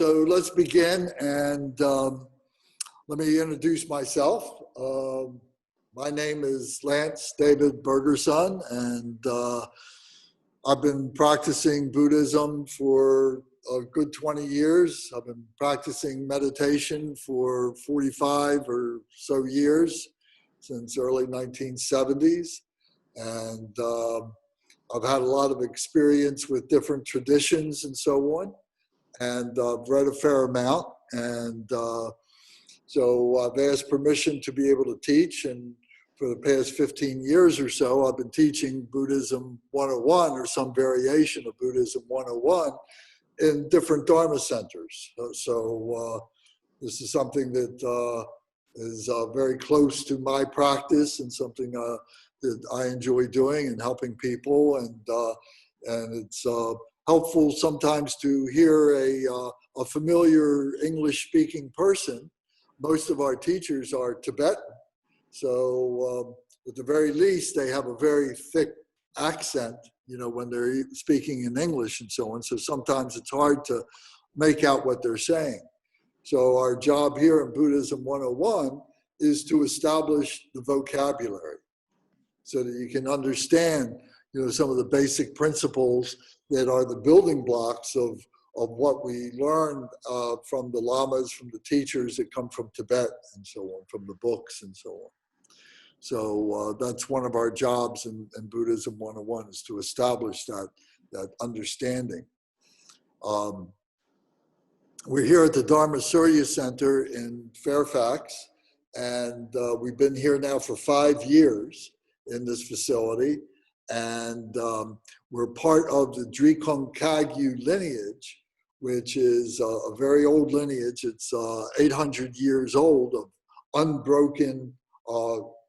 So let's begin, and let me introduce myself. My name is Lance David Bergerson, and I've been practicing Buddhism for a good 20 years. I've been practicing meditation for 45 or so years, since early 1970s. And I've had a lot of experience with different traditions and so on. And I've read a fair amount. And so I've asked permission to be able to teach. And for the past 15 years or so, I've been teaching Buddhism 101 or some variation of Buddhism 101 in different Dharma centers. So this is something that is very close to my practice and something that I enjoy doing and helping people. And it's helpful sometimes to hear a familiar English-speaking person. Most of our teachers are Tibetan. So at the very least, they have a very thick accent, you know, when they're speaking in English and so on. So sometimes it's hard to make out what they're saying. So our job here in Buddhism 101 is to establish the vocabulary so that you can understand, you know, some of the basic principles that are the building blocks of what we learn from the lamas, from the teachers that come from Tibet and so on, from the books and so on. So that's one of our jobs in Buddhism 101, is to establish that understanding. We're here at the Dharma Surya Center in Fairfax, and we've been here now for 5 years in this facility. And we're part of the Drikung Kagyu lineage, which is a very old lineage. It's 800 years old of unbroken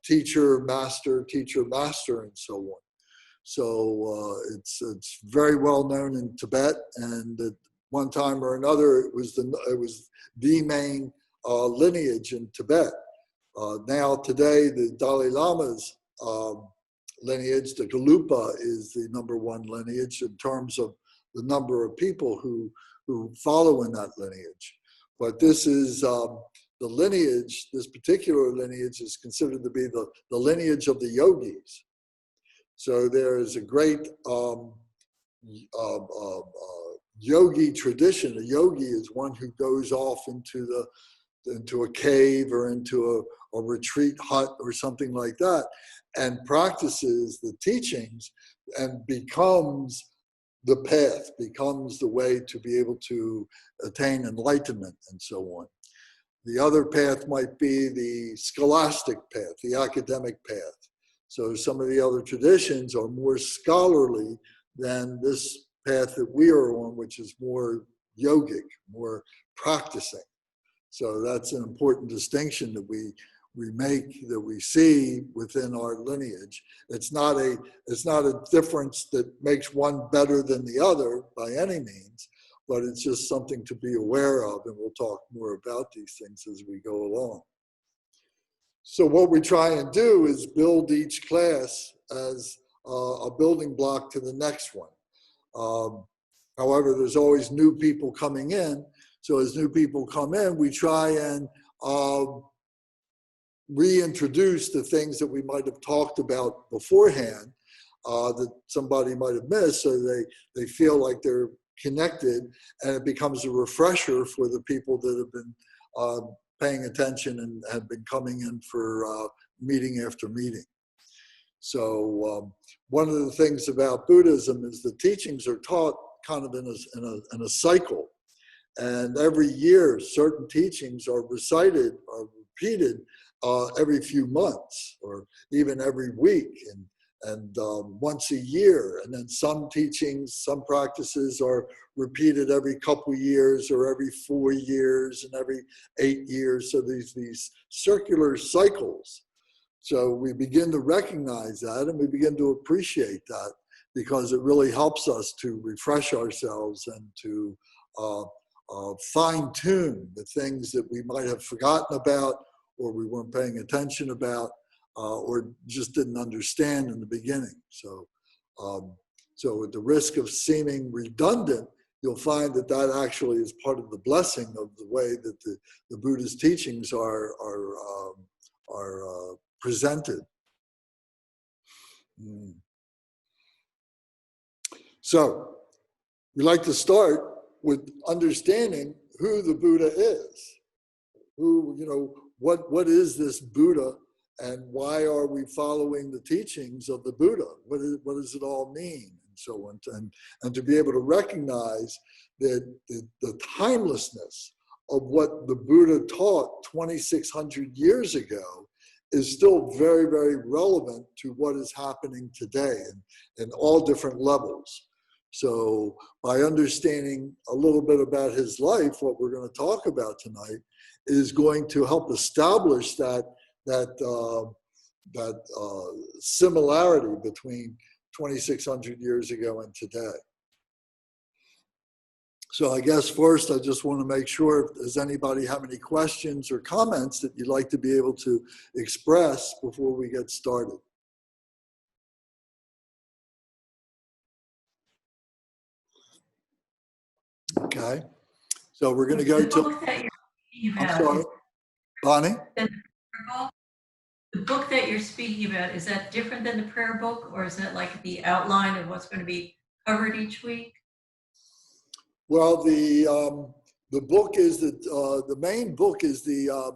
teacher, master, and so on. So it's very well known in Tibet, and at one time or another, it was the main lineage in Tibet. Now today, the Dalai Lama's lineage, the Gelugpa, is the #1 lineage in terms of the number of people who follow in that lineage. But this is the lineage, this particular lineage is considered to be the lineage of the yogis. So there is a great yogi tradition. A yogi is one who goes off into a cave or into a retreat hut or something like that, and practices the teachings and becomes the path, becomes the way to be able to attain enlightenment and so on. The other path might be the scholastic path, the academic path. So some of the other traditions are more scholarly than this path that we are on, which is more yogic, more practicing. So that's an important distinction that we make, that we see within our lineage. It's not a difference that makes one better than the other by any means, but it's just something to be aware of, and we'll talk more about these things as we go along. So what we try and do is build each class as a building block to the next one. However, there's always new people coming in. So as new people come in, we try and reintroduce the things that we might have talked about beforehand that somebody might have missed, so they feel like they're connected, and it becomes a refresher for the people that have been paying attention and have been coming in for meeting after meeting. So one of the things about Buddhism is the teachings are taught kind of in a cycle. And every year, certain teachings are recited or repeated every few months or even every week and once a year. And then some teachings, some practices are repeated every couple years or every 4 years and every 8 years. So these circular cycles. So we begin to recognize that, and we begin to appreciate that, because it really helps us to refresh ourselves and to fine-tune the things that we might have forgotten about, or we weren't paying attention about, or just didn't understand in the beginning. So at the risk of seeming redundant, you'll find that that actually is part of the blessing of the way that the Buddha's teachings are presented. So we like to start with understanding who the Buddha is. Who, you know, what is this Buddha, and why are we following the teachings of the Buddha? What does it all mean? And so on. And to be able to recognize that the timelessness of what the Buddha taught 2,600 years ago is still very, very relevant to what is happening today in all different levels. So by understanding a little bit about his life, what we're going to talk about tonight is going to help establish that similarity between 2,600 years ago and today. So I guess first I just want to make sure, does anybody have any questions or comments that you'd like to be able to express before we get started? Okay, so we're going to go to, I'm sorry, Bonnie? The book that you're speaking about, is that different than the prayer book, or is that like the outline of what's going to be covered each week? Well, the book is the main book is the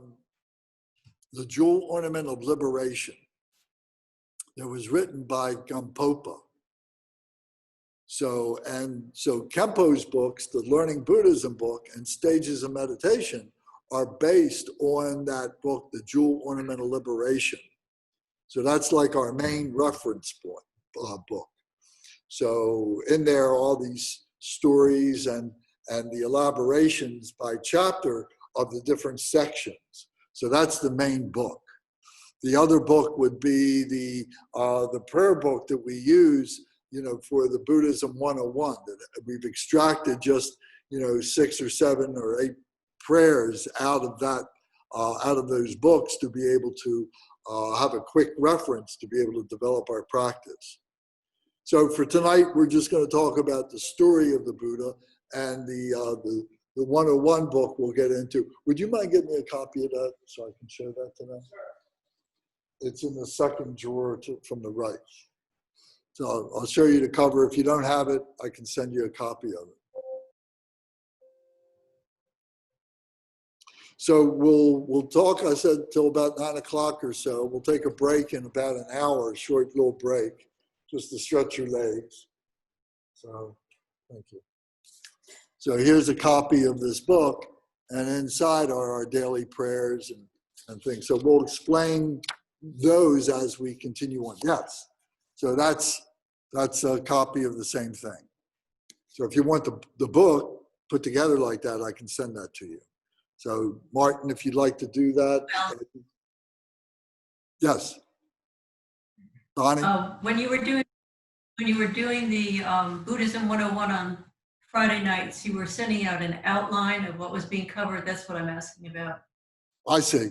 Jewel Ornament of Liberation. It was written by Gampopa. So Kempo's books, the Learning Buddhism book and Stages of Meditation, are based on that book, the Jewel Ornament of Liberation. So that's like our main reference book. So in there are all these stories and the elaborations by chapter of the different sections. So that's the main book. The other book would be the prayer book that we use, you know, for the Buddhism 101, that we've extracted just, you know, 6 or 7 or 8 prayers out of those books to be able to have a quick reference to be able to develop our practice. So for tonight, we're just going to talk about the story of the Buddha, and the 101 book we'll get into. Would you mind getting me a copy of that so I can show that to them? Sure. It's in the second drawer from the right. So I'll show you the cover. If you don't have it, I can send you a copy of it. So we'll talk, I said, till about 9 o'clock or so. We'll take a break in about an hour, a short little break, just to stretch your legs. So, thank you. So here's a copy of this book, and inside are our daily prayers and things. So we'll explain those as we continue on. Yes. So that's a copy of the same thing. So if you want the book put together like that, I can send that to you. So Martin, if you'd like to do that. Yes. Bonnie? When you were doing the Buddhism 101 on Friday nights, you were sending out an outline of what was being covered. That's what I'm asking about. I see.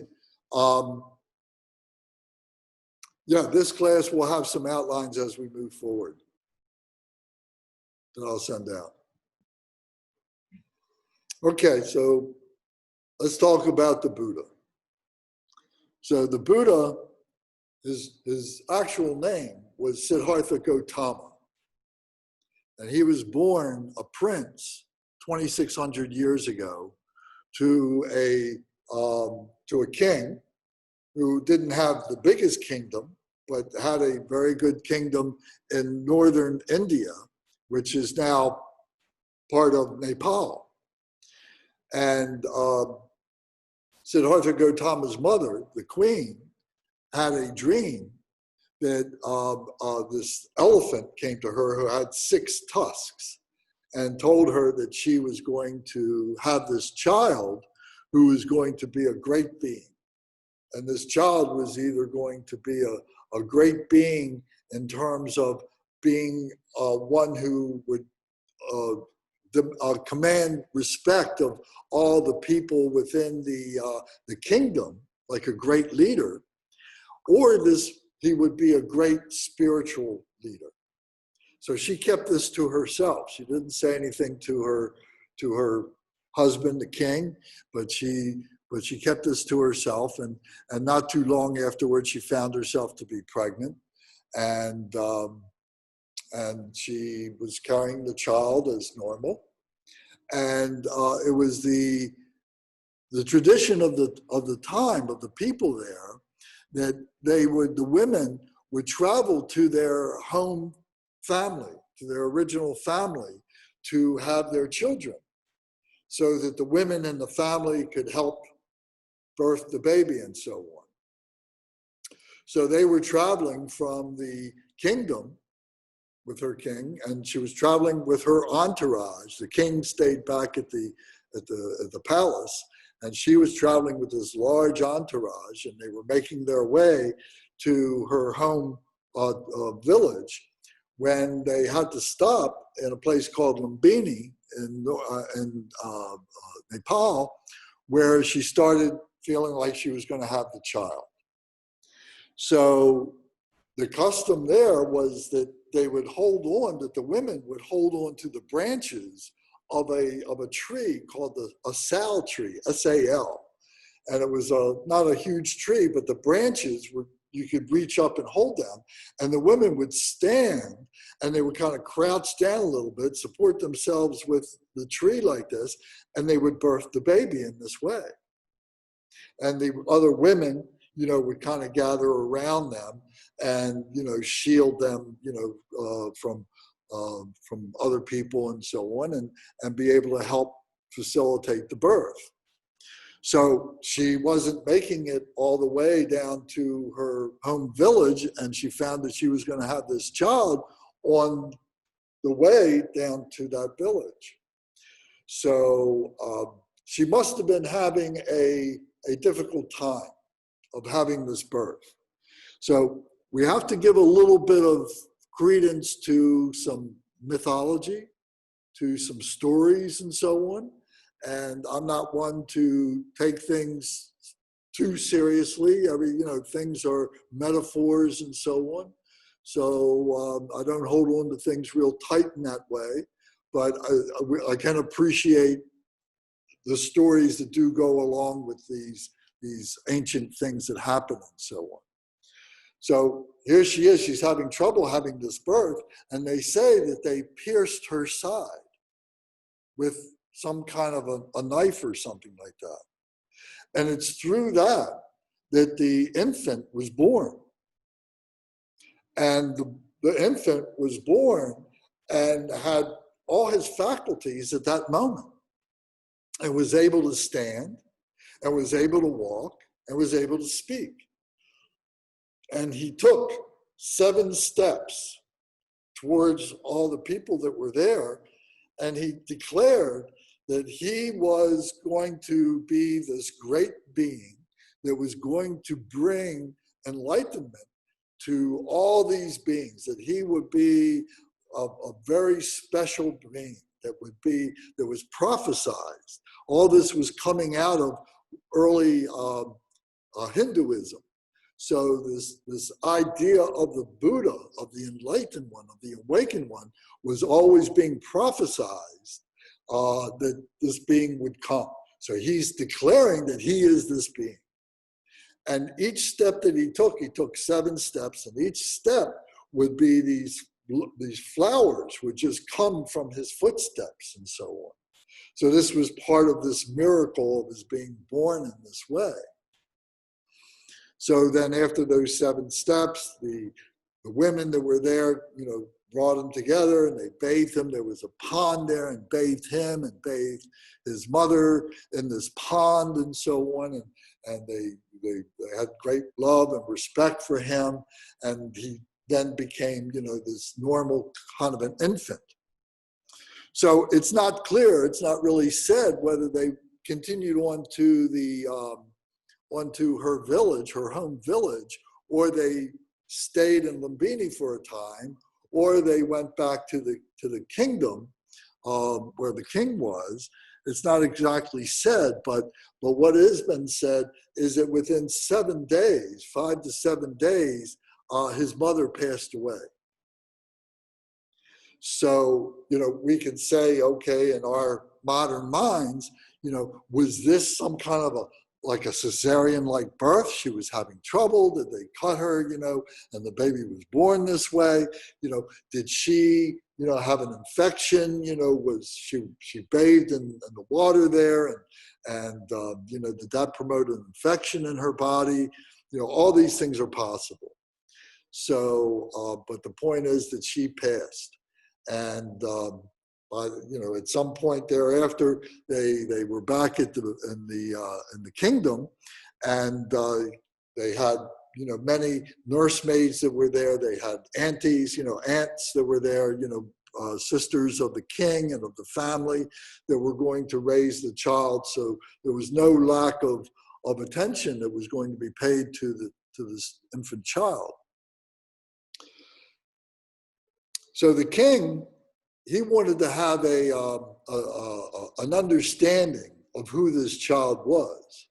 Yeah, this class will have some outlines as we move forward that I'll send out. Okay, so let's talk about the Buddha. So the Buddha, his actual name was Siddhartha Gautama. And he was born a prince 2,600 years ago to a king who didn't have the biggest kingdom, but had a very good kingdom in northern India, which is now part of Nepal. And Siddhartha Gautama's mother, the queen, had a dream that this elephant came to her who had 6 tusks and told her that she was going to have this child who was going to be a great being. And this child was either going to be a great being in terms of being one who would command respect of all the people within the kingdom, like a great leader, or he would be a great spiritual leader. So she kept this to herself. She didn't say anything to her husband, the king, but she kept this to herself. And not too long afterwards, she found herself to be pregnant, and she was carrying the child as normal. And it was the tradition of the time, of the people there, that the women would travel to their home family, to their original family, to have their children, so that the women in the family could help birth the baby and so on. So they were traveling from the kingdom with her king, and she was traveling with her entourage. The king stayed back at the palace, and she was traveling with this large entourage, and they were making their way to her home village, when they had to stop in a place called Lumbini in Nepal, where she started feeling like she was going to have the child. So the custom there was that they would hold on, that the women would hold on to the branches of a tree called a sal tree, S-A-L. And it was not a huge tree, but the branches were, you could reach up and hold them. And the women would stand, and they would kind of crouch down a little bit, support themselves with the tree like this, and they would birth the baby in this way. And the other women, would kind of gather around them and, shield them, from other people and so on, and be able to help facilitate the birth. So she wasn't making it all the way down to her home village, and she found that she was going to have this child on the way down to that village. So she must have been having a difficult time of having this birth. So we have to give a little bit of credence to some mythology, to some stories and so on. And I'm not one to take things too seriously. Things are metaphors and so on. So I don't hold on to things real tight in that way, but I can appreciate the stories that do go along with these ancient things that happen and so on. So here she is, she's having trouble having this birth, and they say that they pierced her side with some kind of a knife or something like that. And it's through that the infant was born. And the infant was born and had all his faculties at that moment, and was able to stand, and was able to walk, and was able to speak. And he took 7 steps towards all the people that were there, and he declared that he was going to be this great being that was going to bring enlightenment to all these beings, that he would be a very special being that was prophesied. All this was coming out of early Hinduism. So this idea of the Buddha, of the enlightened one, of the awakened one, was always being prophesied that this being would come. So he's declaring that he is this being. And each step that he took 7 steps, and each step would be these flowers would just come from his footsteps and so on. So this was part of this miracle of his being born in this way. So then after those 7 steps, the women that were there, brought him together, and they bathed him. There was a pond there, and bathed him and bathed his mother in this pond and so on. And they had great love and respect for him. And he then became, this normal kind of an infant. So it's not clear, it's not really said whether they continued on to onto her village, her home village, or they stayed in Lumbini for a time, or they went back to the kingdom where the king was. It's not exactly said, but what has been said is that within 7 days, 5 to 7 days, his mother passed away. So, we can say, okay, in our modern minds, was this some kind of like a cesarean-like birth? She was having trouble. Did they cut her, and the baby was born this way? Did she, have an infection? Was she bathed in the water there? And did that promote an infection in her body? All these things are possible. So, but the point is that she passed. And at some point thereafter, they were back in the kingdom, and they had many nursemaids that were there. They had aunties, aunts that were there, sisters of the king and of the family that were going to raise the child. So there was no lack of attention that was going to be paid to this infant child. So the king, he wanted to have an understanding of who this child was.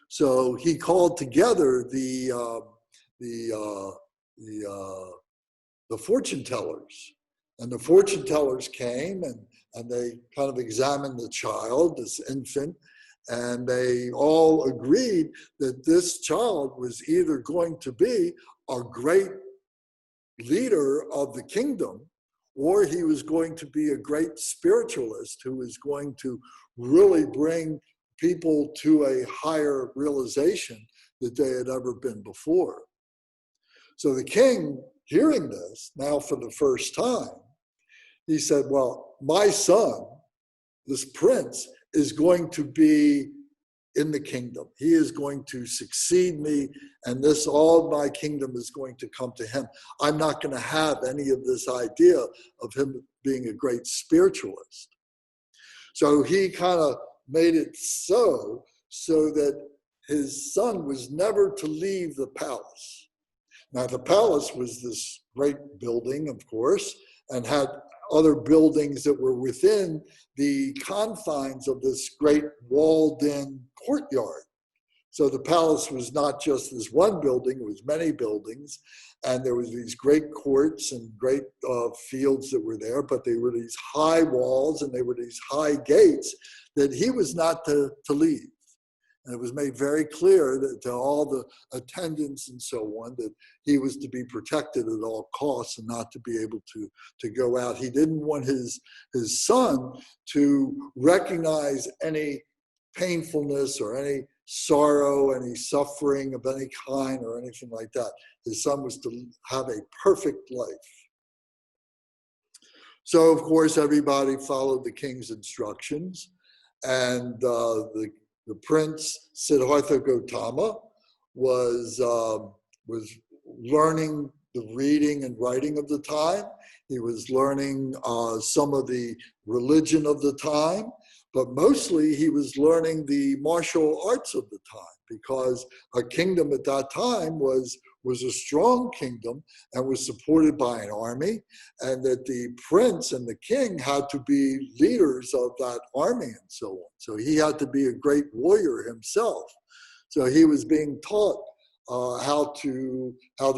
So he called together the fortune tellers, and the fortune tellers came and they kind of examined the child, this infant, and they all agreed that this child was either going to be a great leader of the kingdom, or he was going to be a great spiritualist who was going to really bring people to a higher realization that they had ever been before. So the king, hearing this now for the first time, he said, well, my son, this prince, is going to be in the kingdom. He is going to succeed me, and all my kingdom is going to come to him. I'm not going to have any of this idea of him being a great spiritualist. So he kind of made it so that his son was never to leave the palace. Now, the palace was this great building, of course, and had other buildings that were within the confines of this great walled-in courtyard. So the palace was not just this one building, it was many buildings, and there was these great courts and great fields that were there, but they were these high walls and they were these high gates that he was not to leave. And it was made very clear that to all the attendants and so on that he was to be protected at all costs and not to be able to go out. He didn't want his son to recognize any painfulness or any sorrow, any suffering of any kind or anything like that. His son was to have a perfect life. So, of course, everybody followed the king's instructions, and the prince Siddhartha Gautama was learning the reading and writing of the time. He was learning some of the religion of the time, but mostly he was learning the martial arts of the time, because a kingdom at that time was a strong kingdom and was supported by an army, and that the prince and the king had to be leaders of that army and so on. So he had to be a great warrior himself. So he was being taught how to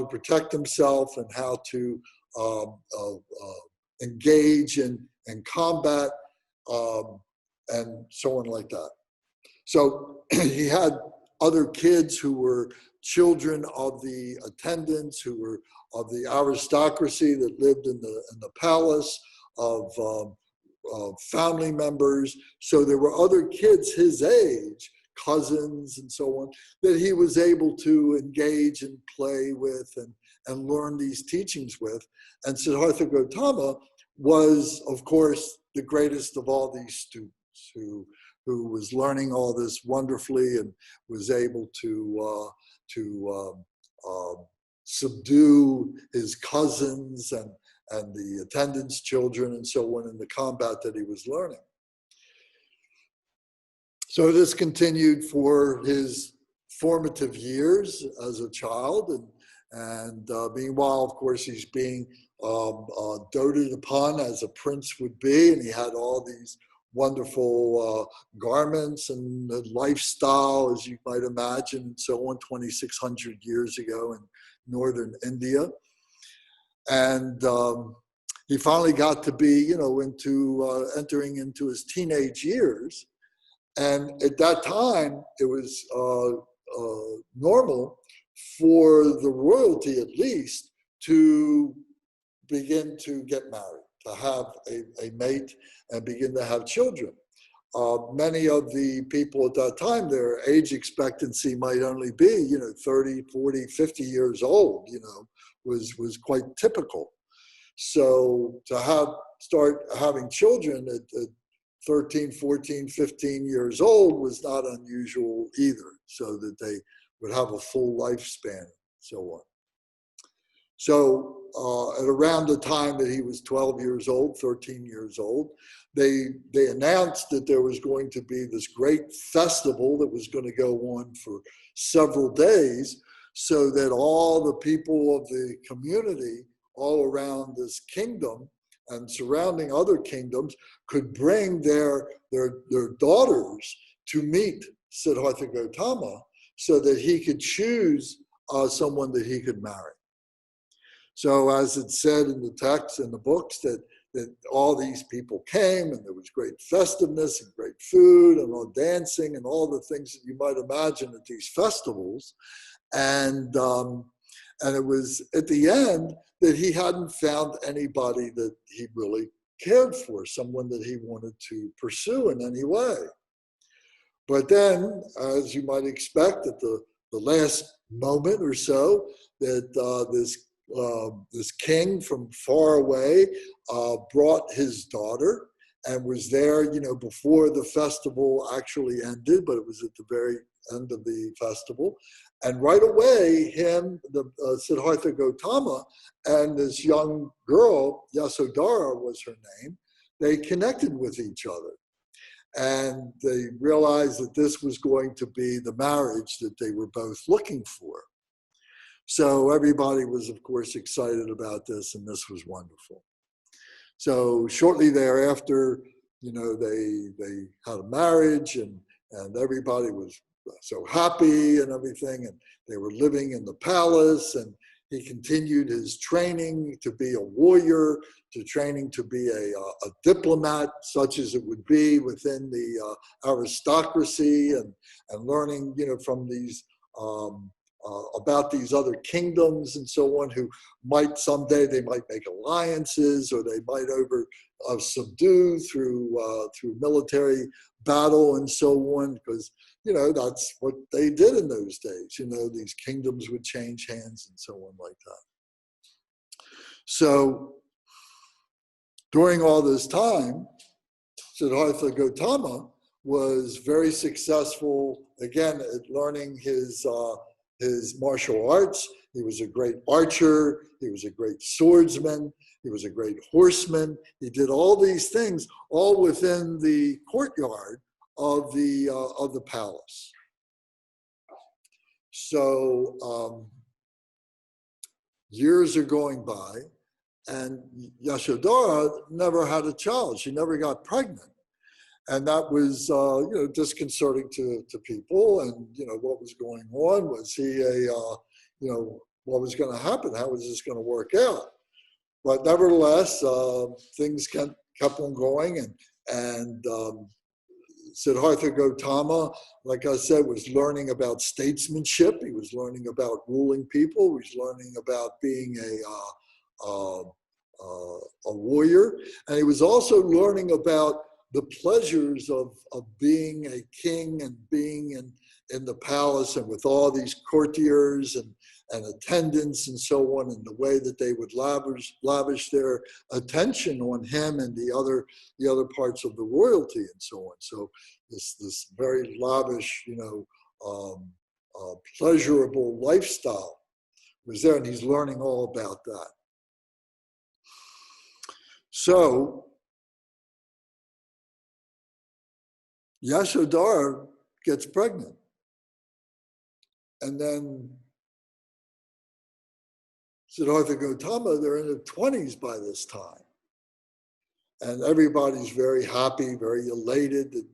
protect himself and how to engage in combat and so on like that. So he had other kids who were children of the attendants, who were of the aristocracy that lived in the palace, of family members. So there were other kids his age, cousins and so on, that he was able to engage and play with and learn these teachings with. And Siddhartha Gautama was, of course, the greatest of all these students who was learning all this wonderfully and was able to subdue his cousins and the attendants' children and so on in the combat that he was learning. So this continued for his formative years as a child, and meanwhile, of course, he's being doted upon as a prince would be, and he had all these wonderful garments and lifestyle, as you might imagine, and so on, 2,600 years ago in northern India. And he finally got to be, into entering into his teenage years. And at that time, it was normal for the royalty, at least, to begin to get married, to have a mate and begin to have children. Many of the people at that time, their age expectancy might only be, 30, 40, 50 years old, was quite typical. So to start having children at 13, 14, 15 years old was not unusual either, so that they would have a full lifespan and so on. So at around the time that he was 12 years old, 13 years old, they announced that there was going to be this great festival that was going to go on for several days, so that all the people of the community all around this kingdom and surrounding other kingdoms could bring their daughters to meet Siddhartha Gautama, so that he could choose someone that he could marry. So as it said in the text, in the books, that all these people came, and there was great festiveness and great food and all dancing and all the things that you might imagine at these festivals. And it was at the end that he hadn't found anybody that he really cared for, someone that he wanted to pursue in any way. But then, as you might expect, at the last moment or so, that this king from far away brought his daughter and was there, before the festival actually ended, but it was at the very end of the festival. And right away, Siddhartha Gautama and this young girl, Yasodhara was her name, they connected with each other. And they realized that this was going to be the marriage that they were both looking for. So everybody was, of course, excited about this, and this was wonderful. So shortly thereafter, they had a marriage, and everybody was so happy and everything, and they were living in the palace, and he continued his training to be a warrior, to training to be a diplomat, such as it would be within the aristocracy, and learning, from these about these other kingdoms and so on, who might someday, they might make alliances, or they might subdue through military battle and so on, because that's what they did in those days. These kingdoms would change hands and so on like that. So during all this time, Siddhartha Gautama was very successful, again, at learning his martial arts. He was a great archer. He was a great swordsman. He was a great horseman. He did all these things, all within the courtyard of the palace. So years are going by, and Yashodhara never had a child. She never got pregnant. And that was, disconcerting to people. And, what was going on? Was he what was going to happen? How was this going to work out? But nevertheless, things kept on going. And Siddhartha Gautama, like I said, was learning about statesmanship. He was learning about ruling people. He was learning about being a warrior. And he was also learning about the pleasures of being a king and being in the palace, and with all these courtiers and attendants and so on, and the way that they would lavish their attention on him and the other parts of the royalty and so on. So this very lavish, pleasurable lifestyle was there, and he's learning all about that. So Yashodhara gets pregnant. And then Siddhartha Gautama, they're in their 20s by this time. And everybody's very happy, very elated that,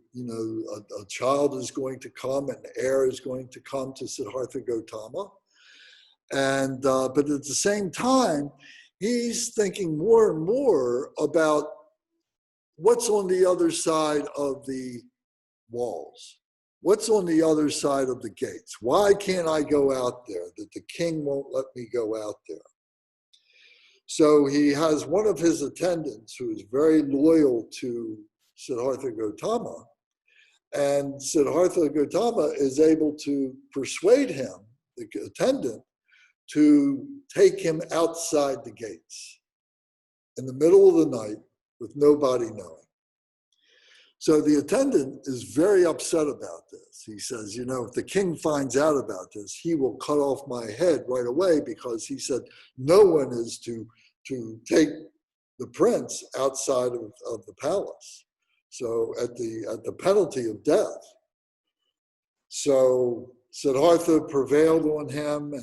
a child is going to come, an heir is going to come to Siddhartha Gautama. And, but at the same time, he's thinking more and more about what's on the other side of the walls. What's on the other side of the gates? Why can't I go out there? That the king won't let me go out there. So he has one of his attendants who is very loyal to Siddhartha Gautama. And Siddhartha Gautama is able to persuade him, the attendant, to take him outside the gates in the middle of the night with nobody knowing. So the attendant is very upset about this. He says, you know, if the king finds out about this, he will cut off my head right away, because he said no one is to take the prince outside of the palace. So at the penalty of death. So Siddhartha prevailed on him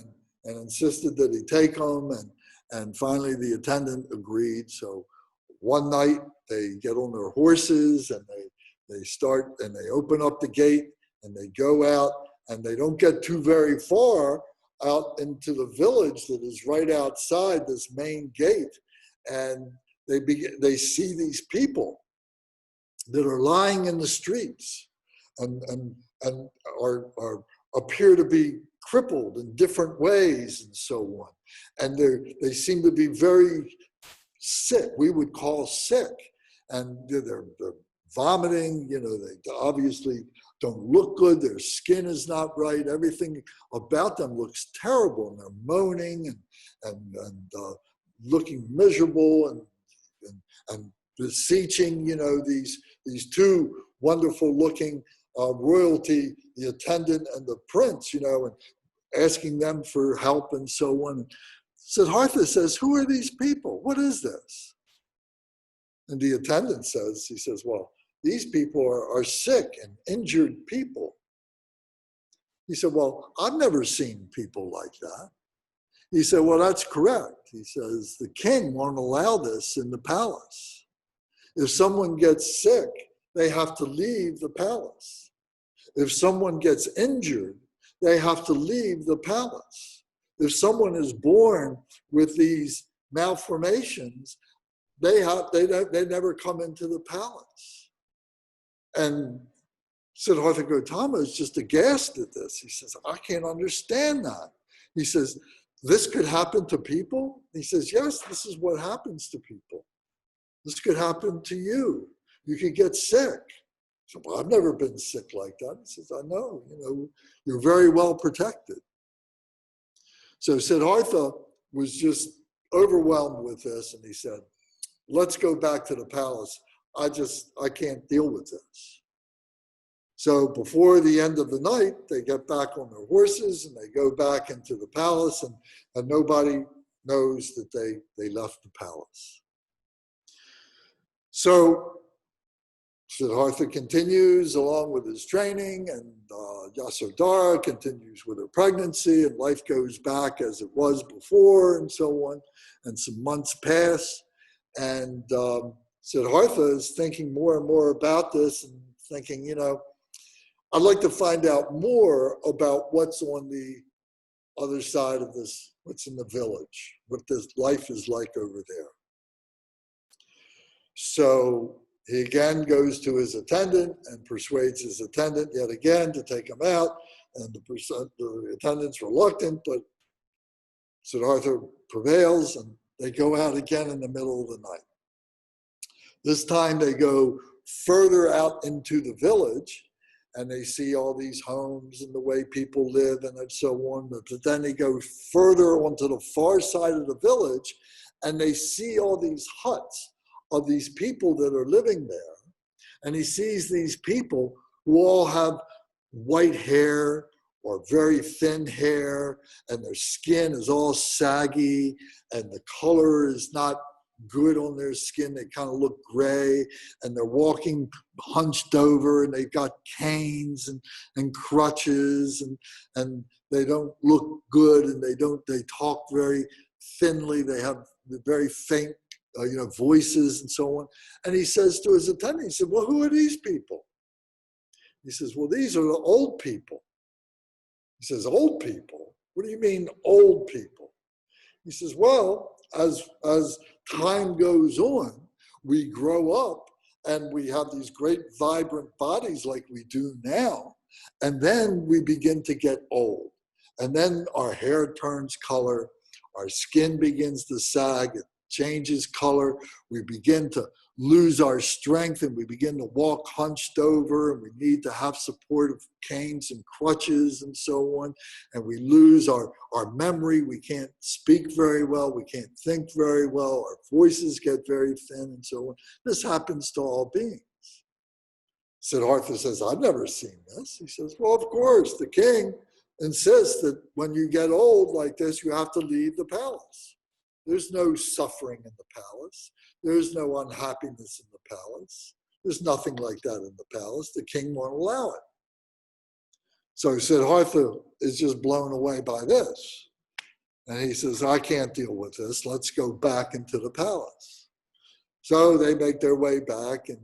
and insisted that he take him, and finally the attendant agreed. So one night they get on their horses and they start and they open up the gate and they go out, and they don't get too very far out into the village that is right outside this main gate, and they see these people that are lying in the streets and appear to be crippled in different ways and so on. And they seem to be very sick, we would call sick. And they're vomiting, you know, they obviously don't look good, their skin is not right, everything about them looks terrible, and they're moaning and looking miserable and beseeching, you know, these two wonderful looking royalty, the attendant and the prince, you know, and asking them for help and so on. Siddhartha says, who are these people? What is this? And the attendant says, he says, well, these people are sick and injured people. He said, well, I've never seen people like that. He said, well, that's correct. He says, the king won't allow this in the palace. If someone gets sick, they have to leave the palace. If someone gets injured, they have to leave the palace. If someone is born with these malformations, they never come into the palace. And Siddhartha Gautama is just aghast at this. He says, I can't understand that. He says, this could happen to people? He says, yes, this is what happens to people. This could happen to you. You could get sick. So, well, I've never been sick like that. He says, I know, you know, you're very well protected. So Siddhartha was just overwhelmed with this, and he said, let's go back to the palace. I can't deal with this. So before the end of the night, they get back on their horses and they go back into the palace, and nobody knows that they left the palace. So Siddhartha continues along with his training, and Yasodhara continues with her pregnancy, and life goes back as it was before and so on. And some months pass, and Siddhartha is thinking more and more about this and thinking, you know, I'd like to find out more about what's on the other side of this, what's in the village, what this life is like over there. So he again goes to his attendant and persuades his attendant yet again to take him out. And the attendant's reluctant, but Siddhartha prevails, and they go out again in the middle of the night. This time they go further out into the village, and they see all these homes and the way people live and so on. But then they go further onto the far side of the village, and they see all these huts of these people that are living there. And he sees these people who all have white hair or very thin hair, and their skin is all saggy, and the color is not good on their skin. They kind of look gray, and they're walking hunched over, and they've got canes and crutches, and they don't look good, and they talk very thinly. They have very faint voices and so on. And he says to his attendant, he said, well, who are these people? He says, well, these are the old people. He says, old people? What do you mean old people? He says, well, as time goes on, we grow up and we have these great vibrant bodies like we do now. And then we begin to get old. And then our hair turns color, our skin begins to sag, it changes color, we begin to lose our strength and we begin to walk hunched over, and we need to have supportive canes and crutches and so on. And we lose our memory, we can't speak very well, we can't think very well, our voices get very thin and so on. This happens to all beings. Siddhartha says, I've never seen this. He says, well, of course, the king insists that when you get old like this, you have to leave the palace. There's no suffering in the palace. There's no unhappiness in the palace. There's nothing like that in the palace. The king won't allow it. So Siddhartha is just blown away by this. And he says, I can't deal with this. Let's go back into the palace. So they make their way back, and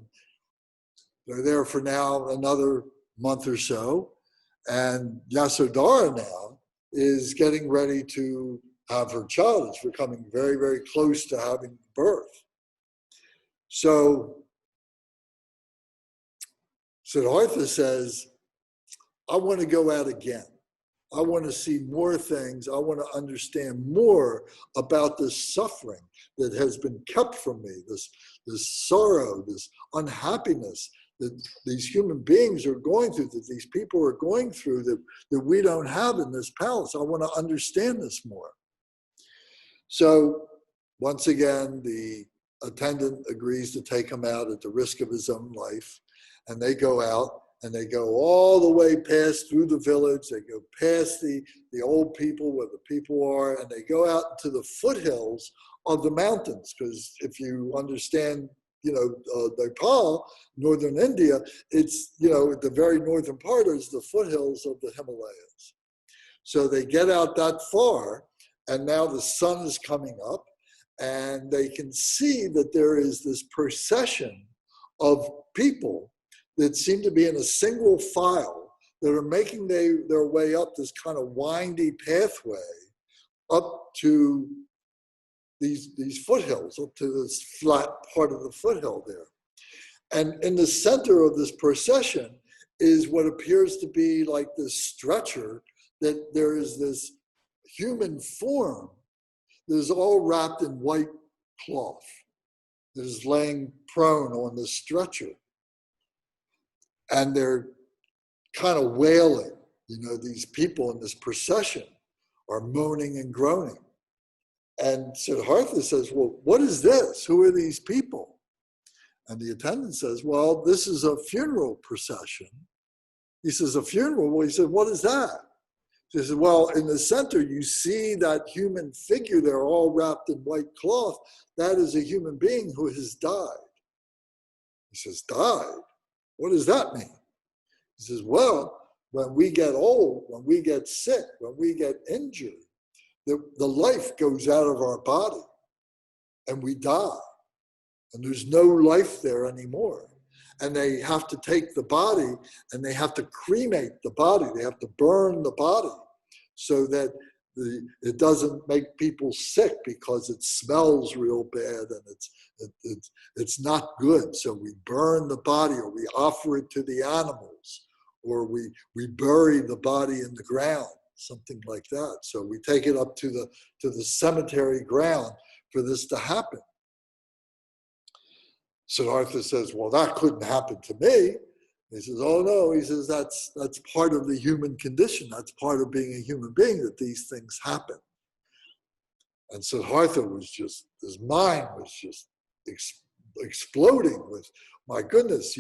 they're there for now another month or so. And Yasodhara now is getting ready to have her child. It's becoming very, very close to having birth. So Siddhartha says, I want to go out again. I want to see more things. I want to understand more about this suffering that has been kept from me, this sorrow, this unhappiness that these human beings are going through, that these people are going through, that we don't have in this palace. I want to understand this more. So once again, the attendant agrees to take him out at the risk of his own life. And they go out and they go all the way past through the village. They go past the old people where the people are, and they go out to the foothills of the mountains. Because if you understand, Nepal, northern India, it's, at the very northern part is the foothills of the Himalayas. So they get out that far, and now the sun is coming up, and they can see that there is this procession of people that seem to be in a single file that are making their way up this kind of windy pathway up to these foothills, up to this flat part of the foothill there. And in the center of this procession is what appears to be like this stretcher, that there is this human form that is all wrapped in white cloth, that is laying prone on this stretcher. And they're kind of wailing. These people in this procession are moaning and groaning. And Siddhartha says, well, what is this? Who are these people? And the attendant says, well, this is a funeral procession. He says, a funeral? Well, he said, what is that? He says, well, in the center, you see that human figure there all wrapped in white cloth. That is a human being who has died. He says, died? What does that mean? He says, well, when we get old, when we get sick, when we get injured, the life goes out of our body and we die. And there's no life there anymore. And they have to take the body and they have to cremate the body. They have to burn the body so that it doesn't make people sick, because it smells real bad and it's not good. So we burn the body, or we offer it to the animals, or we bury the body in the ground, something like that. So we take it up to the cemetery ground for this to happen. Siddhartha says, well, that couldn't happen to me. He says, oh no, he says, that's part of the human condition. That's part of being a human being, that these things happen. And Siddhartha was just, his mind was just exploding with, my goodness,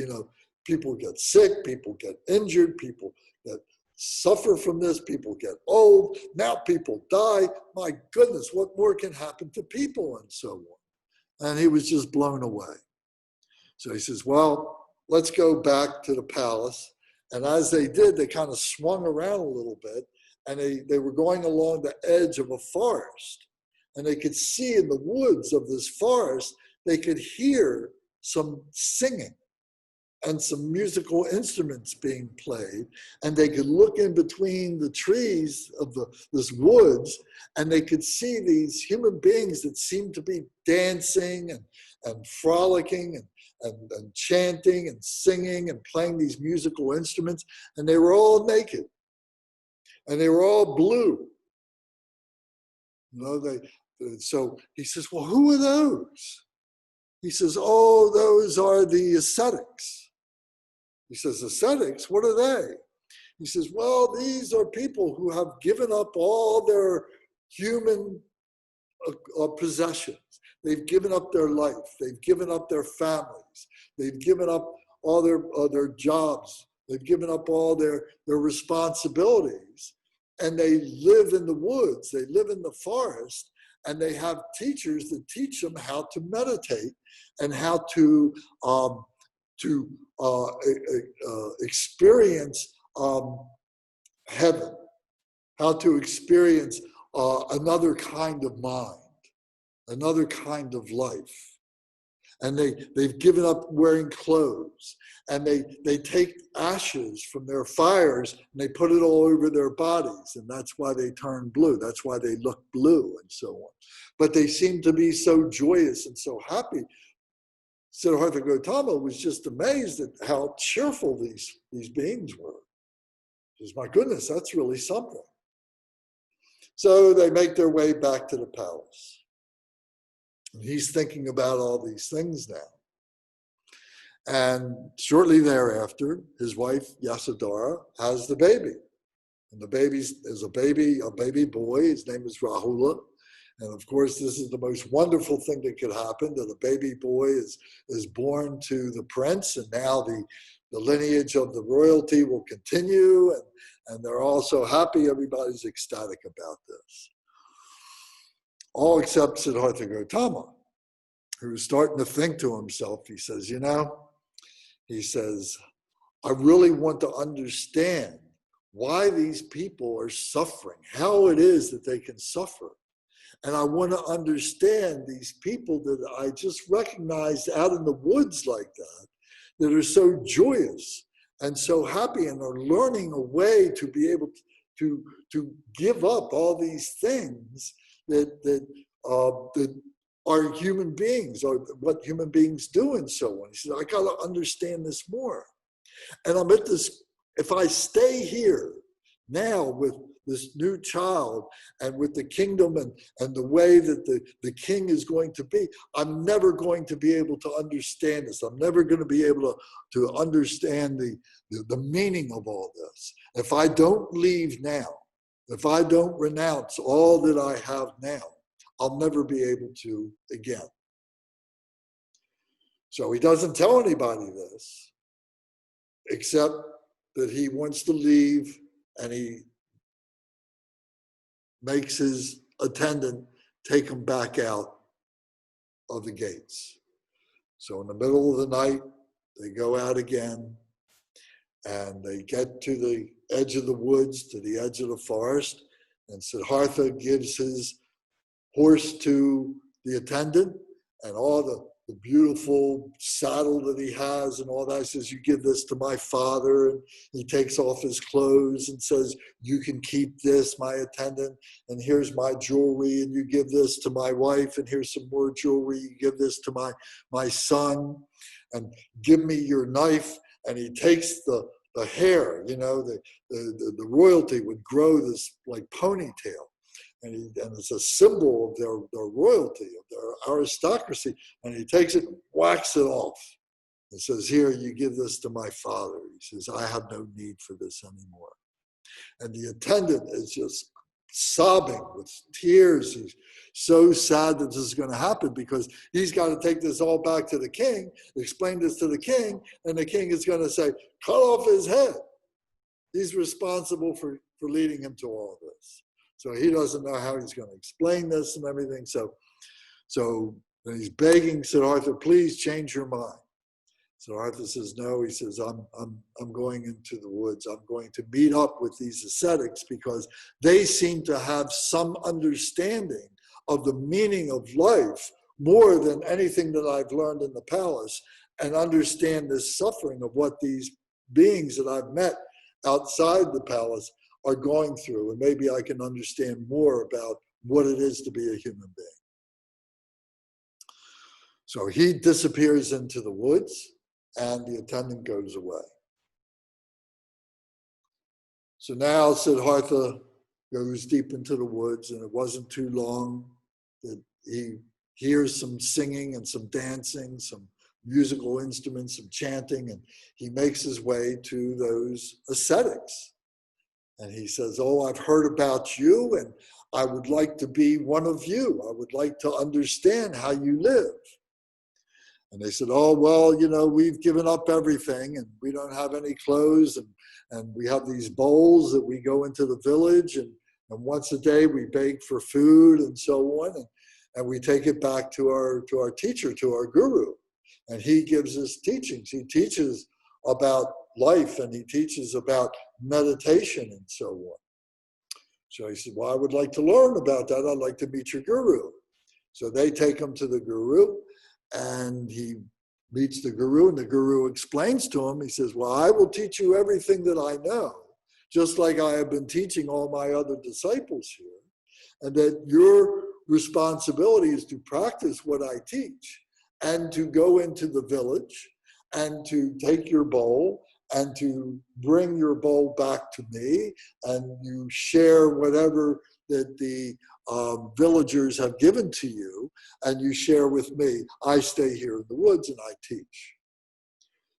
people get sick, people get injured, people that suffer from this, people get old, now people die. My goodness, what more can happen to people, and so on. And he was just blown away. So he says, well, let's go back to the palace. And as they did, they kind of swung around a little bit, and they were going along the edge of a forest. And they could see in the woods of this forest, they could hear some singing. and some musical instruments being played, and they could look in between the trees of this woods, and they could see these human beings that seemed to be dancing and frolicking and chanting and singing and playing these musical instruments, and they were all naked, and they were all blue. So he says, well, who are those? He says, oh, those are the ascetics. He says, ascetics, what are they? He says, well, these are people who have given up all their human possessions. They've given up their life. They've given up their families. They've given up all their jobs. They've given up all their responsibilities. And they live in the woods. They live in the forest. And they have teachers that teach them how to meditate and how to experience heaven, how to experience another kind of mind, another kind of life. And they've given up wearing clothes, and they take ashes from their fires and they put it all over their bodies, and that's why they turn blue. That's why they look blue and so on. But they seem to be so joyous and so happy. Siddhartha Gautama was just amazed at how cheerful these beings were. He says, my goodness, that's really something. So they make their way back to the palace. And he's thinking about all these things now. And shortly thereafter, his wife, Yasodhara, has the baby. And the baby is a baby boy. His name is Rahula. And of course, this is the most wonderful thing that could happen, that a baby boy is born to the prince, and now the lineage of the royalty will continue, and they're all so happy. Everybody's ecstatic about this. All except Siddhartha Gautama, who's starting to think to himself. He says, I really want to understand why these people are suffering, how it is that they can suffer. And I want to understand these people that I just recognized out in the woods like that are so joyous and so happy and are learning a way to be able to give up all these things that are human beings, or what human beings do and so on. He said, I got to understand this more. And I'm at this, if I stay here now with this new child and with the kingdom and the way that the king is going to be, I'm never going to be able to understand this. I'm never going to be able to understand the meaning of all this. If I don't leave now, if I don't renounce all that I have now, I'll never be able to again. So he doesn't tell anybody this, except that he wants to leave, and he makes his attendant take him back out of the gates. So in the middle of the night, they go out again, and they get to the edge of the woods, to the edge of the forest, and Siddhartha gives his horse to the attendant, and all the beautiful saddle that he has and all that. He says, you give this to my father. And he takes off his clothes and says, you can keep this, my attendant, and here's my jewelry, and you give this to my wife, and here's some more jewelry, you give this to my son, and give me your knife. And he takes the hair, the royalty would grow this like ponytail. And it's a symbol of their royalty, of their aristocracy. And he takes it and whacks it off. And says, here, you give this to my father. He says, I have no need for this anymore. And the attendant is just sobbing with tears. He's so sad that this is going to happen, because he's got to take this all back to the king, explain this to the king, and the king is going to say, cut off his head. He's responsible for leading him to all of this. So he doesn't know how he's going to explain this and everything. So he's begging Siddhartha, please change your mind. Siddhartha says, no. He says, I'm going into the woods. I'm going to meet up with these ascetics, because they seem to have some understanding of the meaning of life more than anything that I've learned in the palace. and understand this suffering of what these beings that I've met outside the palace are going through. And maybe I can understand more about what it is to be a human being. So he disappears into the woods, and the attendant goes away. So now Siddhartha goes deep into the woods, and it wasn't too long that he hears some singing and some dancing, some musical instruments, some chanting, and he makes his way to those ascetics. And he says, oh, I've heard about you, and I would like to be one of you. I would like to understand how you live. And they said, oh, well, you know, we've given up everything, and we don't have any clothes, and we have these bowls that we go into the village, and once a day we beg for food and so on, and we take it back to our teacher, to our guru. And he gives us teachings. He teaches about life, and he teaches about meditation and so on. So he said, well, I would like to learn about that. I'd like to meet your guru. So they take him to the guru, and he meets the guru, and the guru explains to him, he says, well, I will teach you everything that I know, just like I have been teaching all my other disciples here, and that your responsibility is to practice what I teach, and to go into the village, and to take your bowl, and to bring your bowl back to me, and you share whatever that the villagers have given to you, and you share with me. I stay here in the woods and I teach.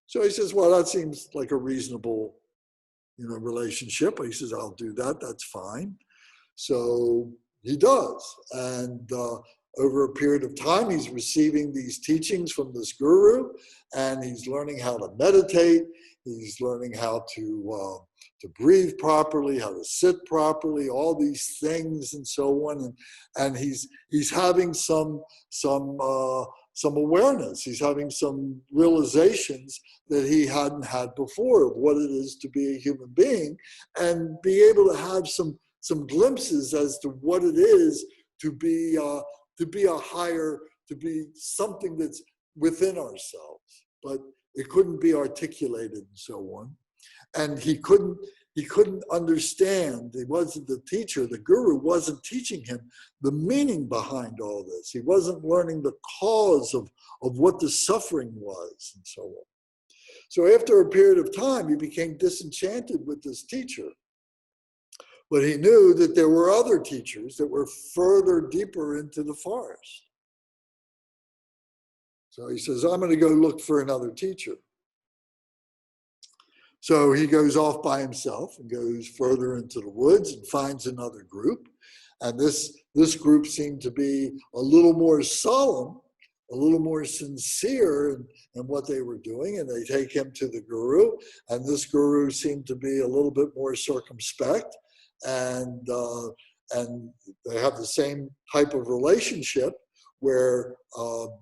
So he says, well, that seems like a reasonable, relationship. He says, I'll do that. That's fine. So he does. And over a period of time, he's receiving these teachings from this guru, and he's learning how to meditate. He's learning how to breathe properly, how to sit properly, all these things and so on. And he's having some awareness. He's having some realizations that he hadn't had before of what it is to be a human being, and be able to have some glimpses as to what it is to be a higher, to be something that's within ourselves. But it couldn't be articulated and so on. And he couldn't understand. He wasn't the teacher. The guru wasn't teaching him the meaning behind all this. He wasn't learning the cause of what the suffering was and so on. So after a period of time, he became disenchanted with this teacher. But he knew that there were other teachers that were further deeper into the forest. So he says, I'm going to go look for another teacher. So he goes off by himself and goes further into the woods and finds another group. And this group seemed to be a little more solemn, a little more sincere in what they were doing. And they take him to the guru. And this guru seemed to be a little bit more circumspect. And they have the same type of relationship, where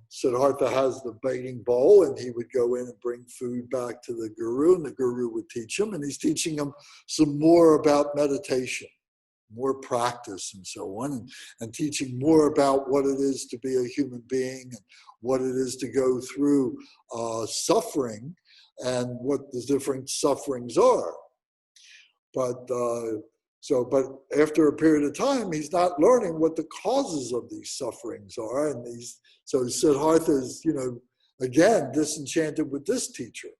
Siddhartha has the begging bowl, and he would go in and bring food back to the guru, and the guru would teach him, and he's teaching him some more about meditation, more practice and so on, and teaching more about what it is to be a human being, and what it is to go through suffering, and what the different sufferings are. But after a period of time, he's not learning what the causes of these sufferings are. And so Siddhartha is, again, disenchanted with this teacher.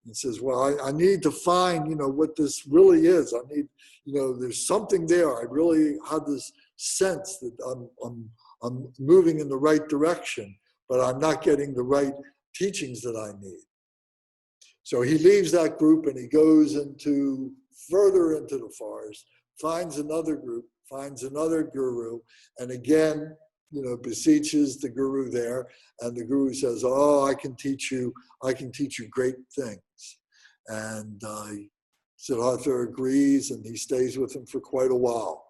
And says, well, I need to find, what this really is. I need, there's something there. I really have this sense that I'm moving in the right direction, but I'm not getting the right teachings that I need. So he leaves that group and he goes further into the forest, finds another group, finds another guru, and again, beseeches the guru there. And the guru says, oh, I can teach you great things. And Siddhartha agrees, and he stays with him for quite a while.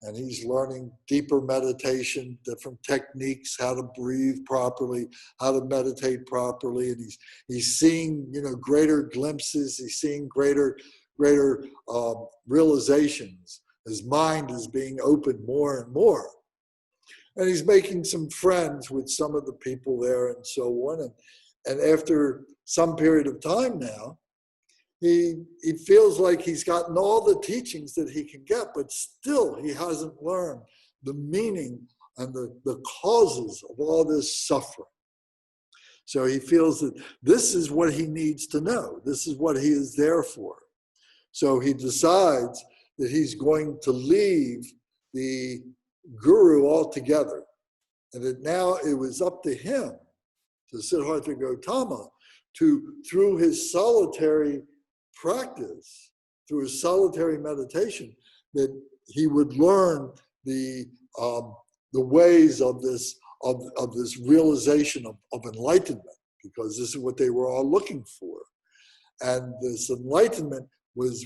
And he's learning deeper meditation, different techniques, how to breathe properly, how to meditate properly. And he's seeing, greater glimpses. He's seeing greater realizations. His mind is being opened more and more. And he's making some friends with some of the people there and so on. And after some period of time now, he feels like he's gotten all the teachings that he can get, but still he hasn't learned the meaning and the causes of all this suffering. So he feels that this is what he needs to know. This is what he is there for. So he decides that he's going to leave the guru altogether, and that now it was up to him, to Siddhartha Gautama, to, through his solitary practice, through his solitary meditation, that he would learn the ways of this realization of enlightenment, because this is what they were all looking for. And this enlightenment was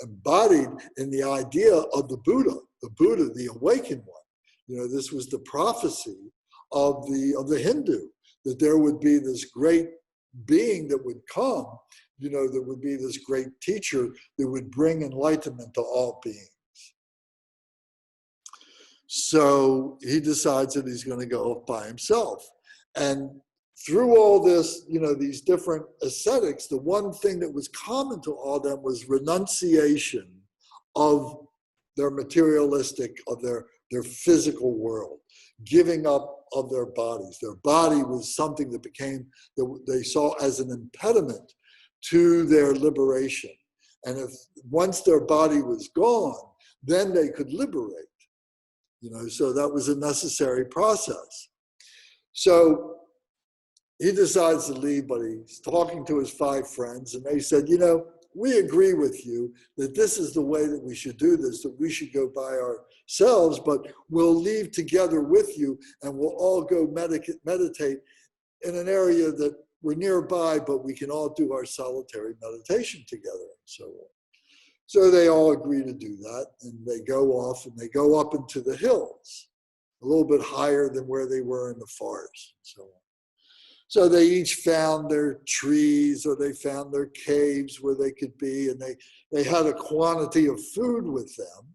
embodied in the idea of the Buddha, the awakened one. You know, this was the prophecy of the Hindu, that there would be this great being that would come, you know, that would be this great teacher that would bring enlightenment to all beings. So he decides that he's going to go off by himself. And through all this, you know, these different ascetics, the one thing that was common to all of them was renunciation of their materialistic, of their physical world, giving up of their bodies. Their body was something that they saw as an impediment to their liberation. And if once their body was gone, then they could liberate. You know, so that was a necessary process. So he decides to leave, but he's talking to his 5 friends, and they said, you know, we agree with you that this is the way that we should do this, that we should go by ourselves, but we'll leave together with you, and we'll all go meditate in an area that we're nearby, but we can all do our solitary meditation together, and so on. So they all agree to do that, and they go off, and they go up into the hills, a little bit higher than where they were in the forest, and so on. So they each found their trees, or they found their caves where they could be, and they had a quantity of food with them,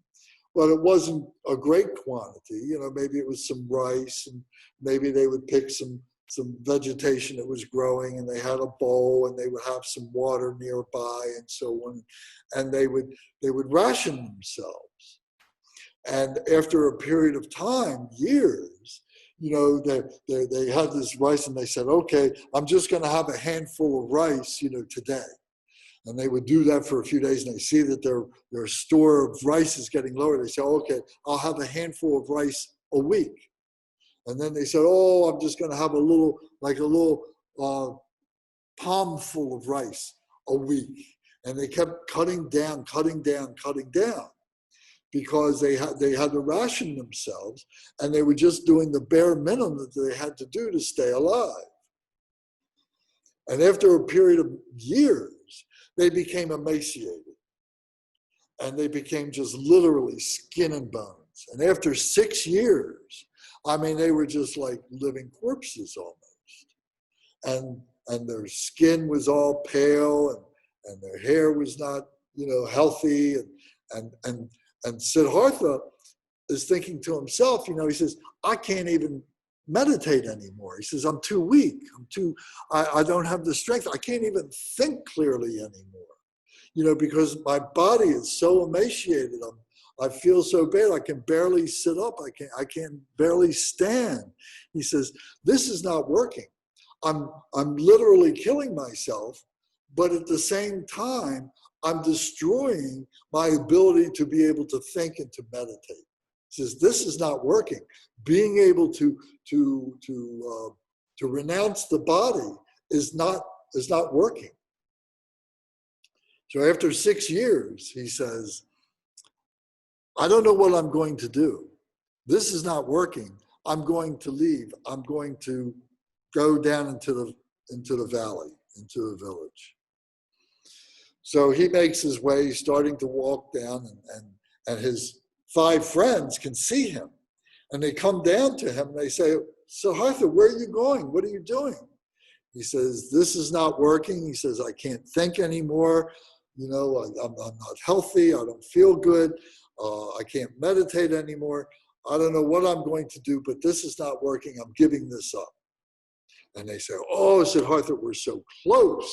but it wasn't a great quantity. You know, maybe it was some rice, and maybe they would pick some vegetation that was growing, and they had a bowl, and they would have some water nearby, and so on. And they would ration themselves. And after a period of time, years, you know, they had this rice, and they said, okay, I'm just going to have a handful of rice, you know, today. And they would do that for a few days, and they see that their store of rice is getting lower. They say, okay, I'll have a handful of rice a week. And then they said, oh, I'm just going to have a little palmful of rice a week. And they kept cutting down, because they had to ration themselves, and they were just doing the bare minimum that they had to do to stay alive. And after a period of years, they became emaciated, and they became just literally skin and bones. And after 6 years, I mean, they were just like living corpses almost. And their skin was all pale, and their hair was not, you know, healthy. And Siddhartha is thinking to himself, you know, he says, I can't even meditate anymore. He says, I'm too weak. I don't have the strength. I can't even think clearly anymore, you know, because my body is so emaciated. I feel so bad. I can barely sit up. I can barely stand. He says, this is not working. I'm literally killing myself, but at the same time, I'm destroying my ability to be able to think and to meditate. He says, this is not working. Being able to renounce the body is not working. So after 6 years, he says, I don't know what I'm going to do. This is not working. I'm going to leave. I'm going to go down into the valley, into the village. So he makes his way, starting to walk down, and his 5 friends can see him. And they come down to him, and they say, Siddhartha, where are you going? What are you doing? He says, this is not working. He says, I can't think anymore. You know, I'm not healthy. I don't feel good. I can't meditate anymore. I don't know what I'm going to do, but this is not working. I'm giving this up. And they say, oh, Siddhartha, we're so close.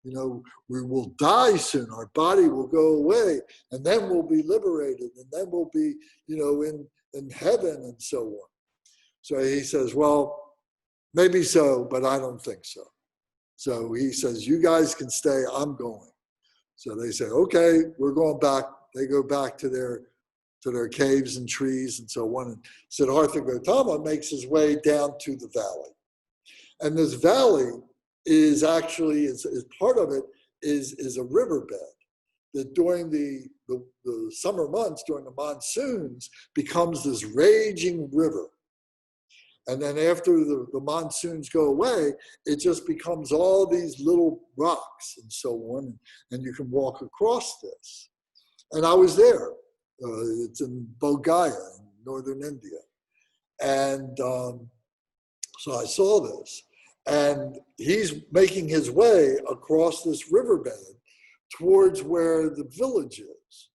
You know, we will die soon. Our body will go away, and then we'll be liberated, and then we'll be, you know, in heaven and so on. So he says, well, maybe so, but I don't think so. So he says, you guys can stay, I'm going. So they say, okay, we're going back. They go back to their caves and trees and so on. And Siddhartha Gautama makes his way down to the valley. And this valley is actually, is part of it is a riverbed that during the summer months, during the monsoons, becomes this raging river. And then after the monsoons go away, it just becomes all these little rocks and so on, and you can walk across this. And I was there. It's in Bodh Gaya in northern India. And so I saw this. And he's making his way across this riverbed towards where the village is.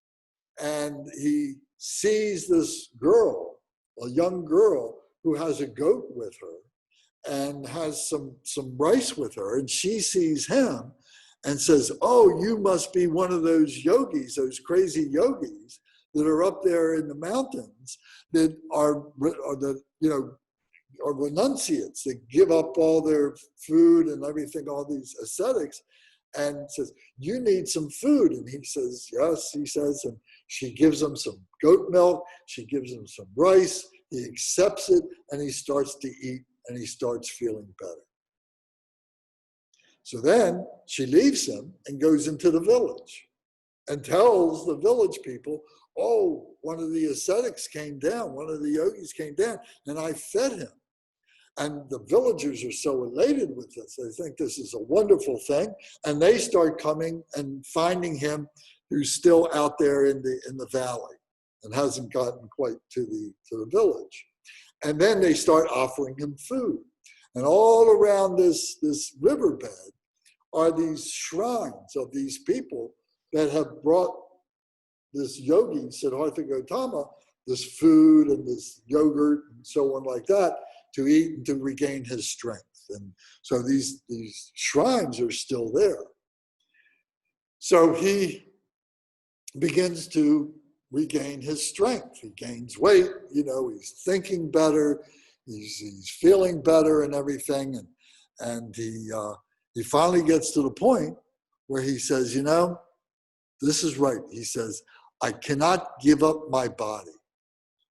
And he sees this girl, a young girl, who has a goat with her and has some rice with her. And she sees him and says, oh, you must be one of those yogis, those crazy yogis that are up there in the mountains that are the, you know, are renunciates that give up all their food and everything, all these ascetics, and says, you need some food. And he says, yes, he says, and she gives him some goat milk. She gives him some rice. He accepts it, and he starts to eat, and he starts feeling better. So then she leaves him and goes into the village and tells the village people, oh, one of the ascetics came down, one of the yogis came down, and I fed him. And the villagers are so elated with this. They think this is a wonderful thing. And they start coming and finding him who's still out there in the valley and hasn't gotten quite to the village. And then they start offering him food. And all around this riverbed are these shrines of these people that have brought this yogi, Siddhartha Gautama, this food and this yogurt and so on like that, to eat and to regain his strength. And so these shrines are still there. So he begins to regain his strength. He gains weight, you know, he's thinking better, he's feeling better and everything. And he finally gets to the point where he says, you know, this is right. He says, I cannot give up my body.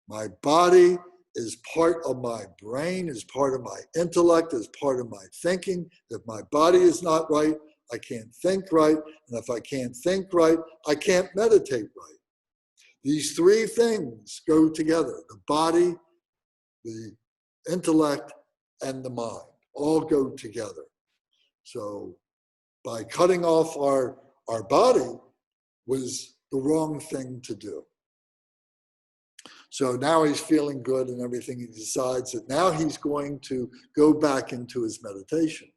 My body is part of my brain, is part of my intellect, is part of my thinking. If my body is not right, I can't think right. And if I can't think right, I can't meditate right. These three things go together. The body, the intellect, and the mind all go together. So by cutting off our body was the wrong thing to do. So now he's feeling good and everything. He decides that now he's going to go back into his meditation.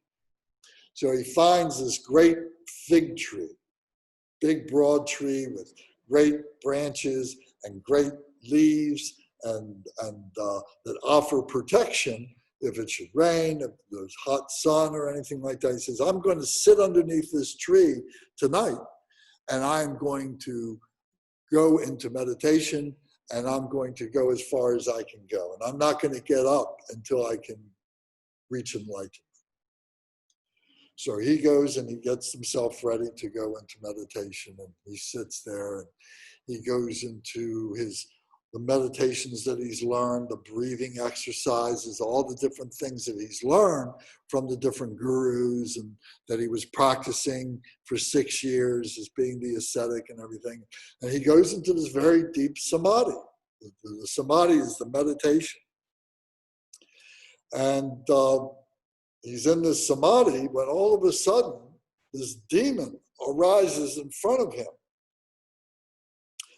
So he finds this great fig tree, big broad tree with great branches and great leaves and that offer protection if it should rain, if there's hot sun or anything like that. He says, I'm going to sit underneath this tree tonight and I'm going to go into meditation and I'm going to go as far as I can go. And I'm not going to get up until I can reach enlightenment. So he goes and he gets himself ready to go into meditation, and he sits there and he goes into the meditations that he's learned, the breathing exercises, all the different things that he's learned from the different gurus and that he was practicing for 6 years as being the ascetic and everything. And he goes into this very deep samadhi. The samadhi is the meditation. And he's in this samadhi when all of a sudden this demon arises in front of him.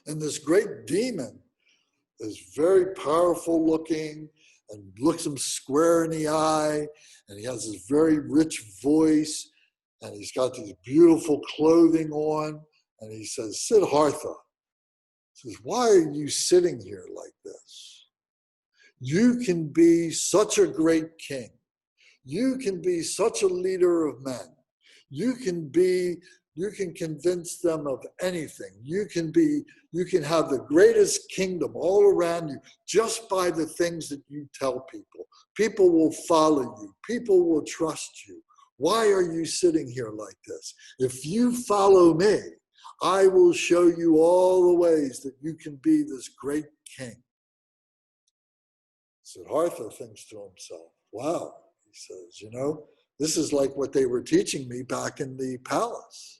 And this great demon is very powerful looking and looks him square in the eye, and he has this very rich voice, and he's got these beautiful clothing on, and he says, Siddhartha, he says, why are you sitting here like this? You can be such a great king. you can be such a leader of men. You can convince them of anything. You can have the greatest kingdom all around you just by the things that you tell people. People will follow you. People will trust you. Why are you sitting here like this? If you follow me, I will show you all the ways that you can be this great king. Siddhartha thinks to himself, wow, he says, this is like what they were teaching me back in the palace.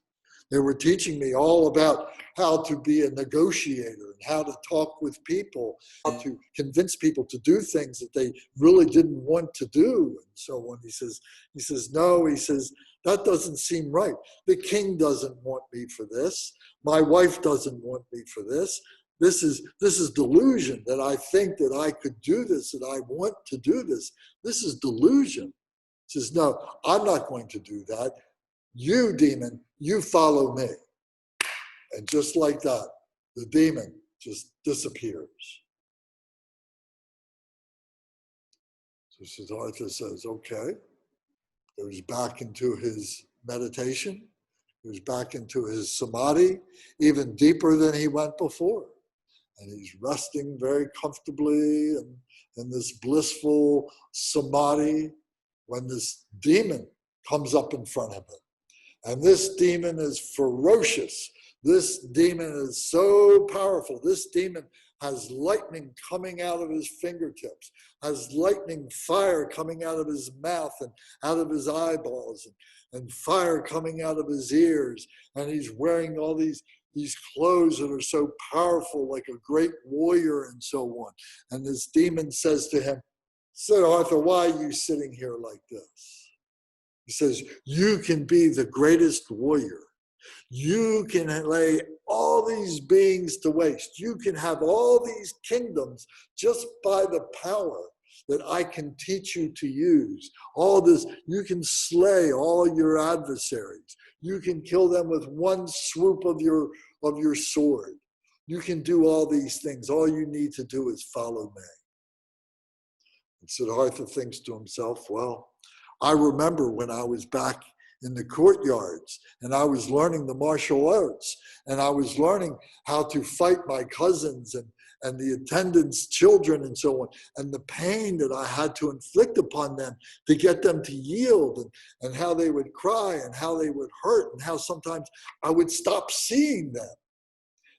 They were teaching me all about how to be a negotiator and how to talk with people, how to convince people to do things that they really didn't want to do, and so on. He says, no, he says, that doesn't seem right. The king doesn't want me for this. My wife doesn't want me for this. This is delusion that I think that I could do this, that I want to do this. This is delusion. He says, no, I'm not going to do that. You, demon, you follow me. And just like that, the demon just disappears. So Siddhartha says, okay. Goes back into his meditation. Goes back into his samadhi, even deeper than he went before. And he's resting very comfortably in this blissful samadhi when this demon comes up in front of him. And this demon is ferocious. This demon is so powerful. This demon has lightning coming out of his fingertips, has lightning fire coming out of his mouth and out of his eyeballs, and fire coming out of his ears. And he's wearing all these clothes that are so powerful, like a great warrior and so on. And this demon says to him, Siddhartha, why are you sitting here like this? He says, you can be the greatest warrior. You can lay all these beings to waste. You can have all these kingdoms just by the power that I can teach you to use. All this, you can slay all your adversaries. You can kill them with one swoop of your sword. You can do all these things. All you need to do is follow me. And Siddhartha thinks to himself, well, I remember when I was back in the courtyards and I was learning the martial arts and I was learning how to fight my cousins and the attendants' children and so on, and the pain that I had to inflict upon them to get them to yield, and how they would cry and how they would hurt and how sometimes I would stop seeing them.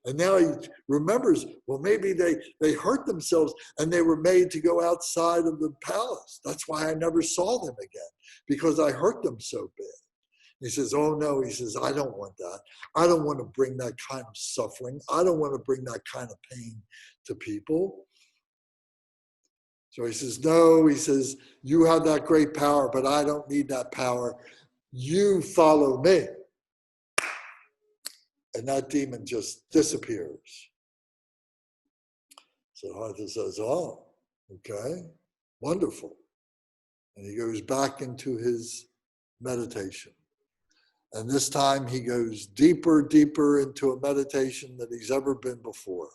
And now he remembers, well, maybe they hurt themselves and they were made to go outside of the palace. That's why I never saw them again, because I hurt them so bad. He says, oh no, he says, I don't want that. I don't want to bring that kind of suffering. I don't want to bring that kind of pain to people. So he says, no, he says, you have that great power, but I don't need that power. You follow me. And that demon just disappears. Siddhartha says, oh, okay, wonderful. And he goes back into his meditation. And this time he goes deeper, deeper into a meditation than he's ever been before.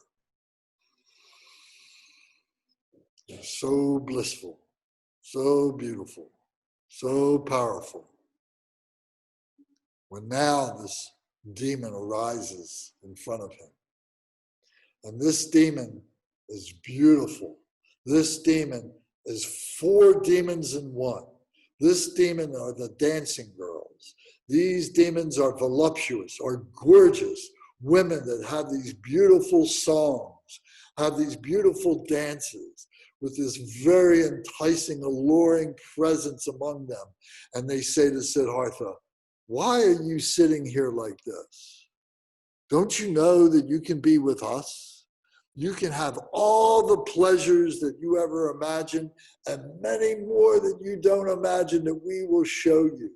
It's so blissful, so beautiful, so powerful. When now this demon arises in front of him. And this demon is beautiful. This demon is 4 demons in one. This demon are the dancing girls. These demons are voluptuous, are gorgeous women that have these beautiful songs, have these beautiful dances with this very enticing, alluring presence among them. And they say to Siddhartha, why are you sitting here like this? Don't you know that you can be with us? You can have all the pleasures that you ever imagined and many more that you don't imagine that we will show you.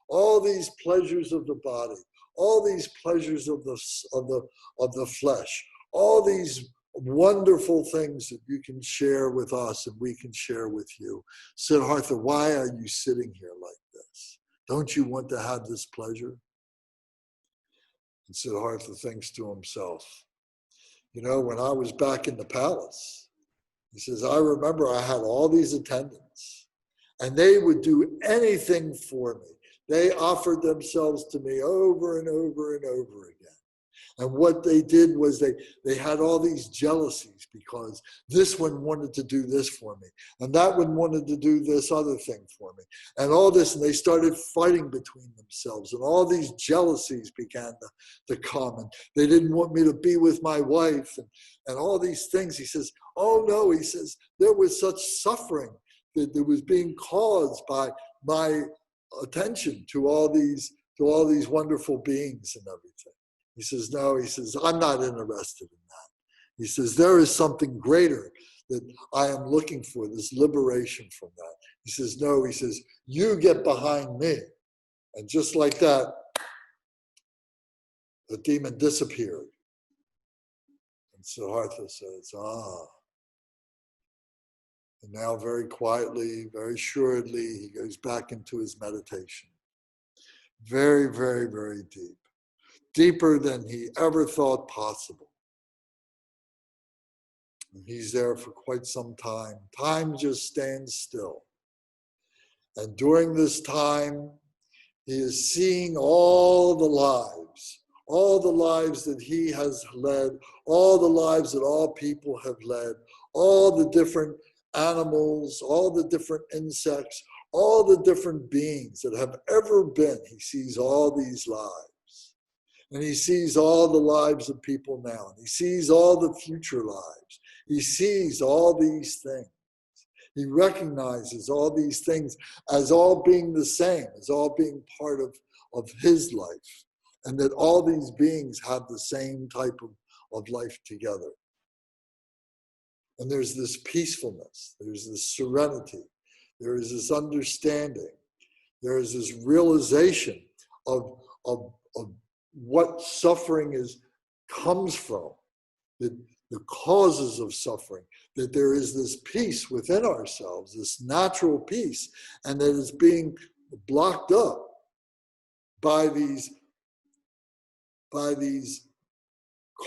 All these pleasures of the body, all these pleasures of the flesh, all these wonderful things that you can share with us and we can share with you. Siddhartha, why are you sitting here like this? Don't you want to have this pleasure? And Siddhartha thinks to himself, you know, when I was back in the palace, he says, I remember I had all these attendants And they would do anything for me. They offered themselves to me over and over and over again. And what they did was they had all these jealousies because this one wanted to do this for me. And that one wanted to do this other thing for me. And all this, and they started fighting between themselves. And all these jealousies began to come. And they didn't want me to be with my wife and all these things. He says, oh no, he says, there was such suffering that was being caused by my attention to all these wonderful beings and everything. He says, no, he says, I'm not interested in that. He says, there is something greater that I am looking for, this liberation from that. He says, no, he says, you get behind me. And just like that, the demon disappeared. And Siddhartha says, And now very quietly, very assuredly, he goes back into his meditation. Very, very, very deep. Deeper than he ever thought possible. And he's there for quite some time. Time just stands still. And during this time, he is seeing all the lives that he has led, all the lives that all people have led, all the different animals, all the different insects, all the different beings that have ever been. He sees all these lives. And he sees all the lives of people now. And he sees all the future lives. He sees all these things. He recognizes all these things as all being the same, as all being part of his life. And that all these beings have the same type of life together. And there's this peacefulness. There's this serenity. There is this understanding. There is this realization of what suffering comes from, the causes of suffering, that there is this peace within ourselves, this natural peace, and that it's being blocked up by these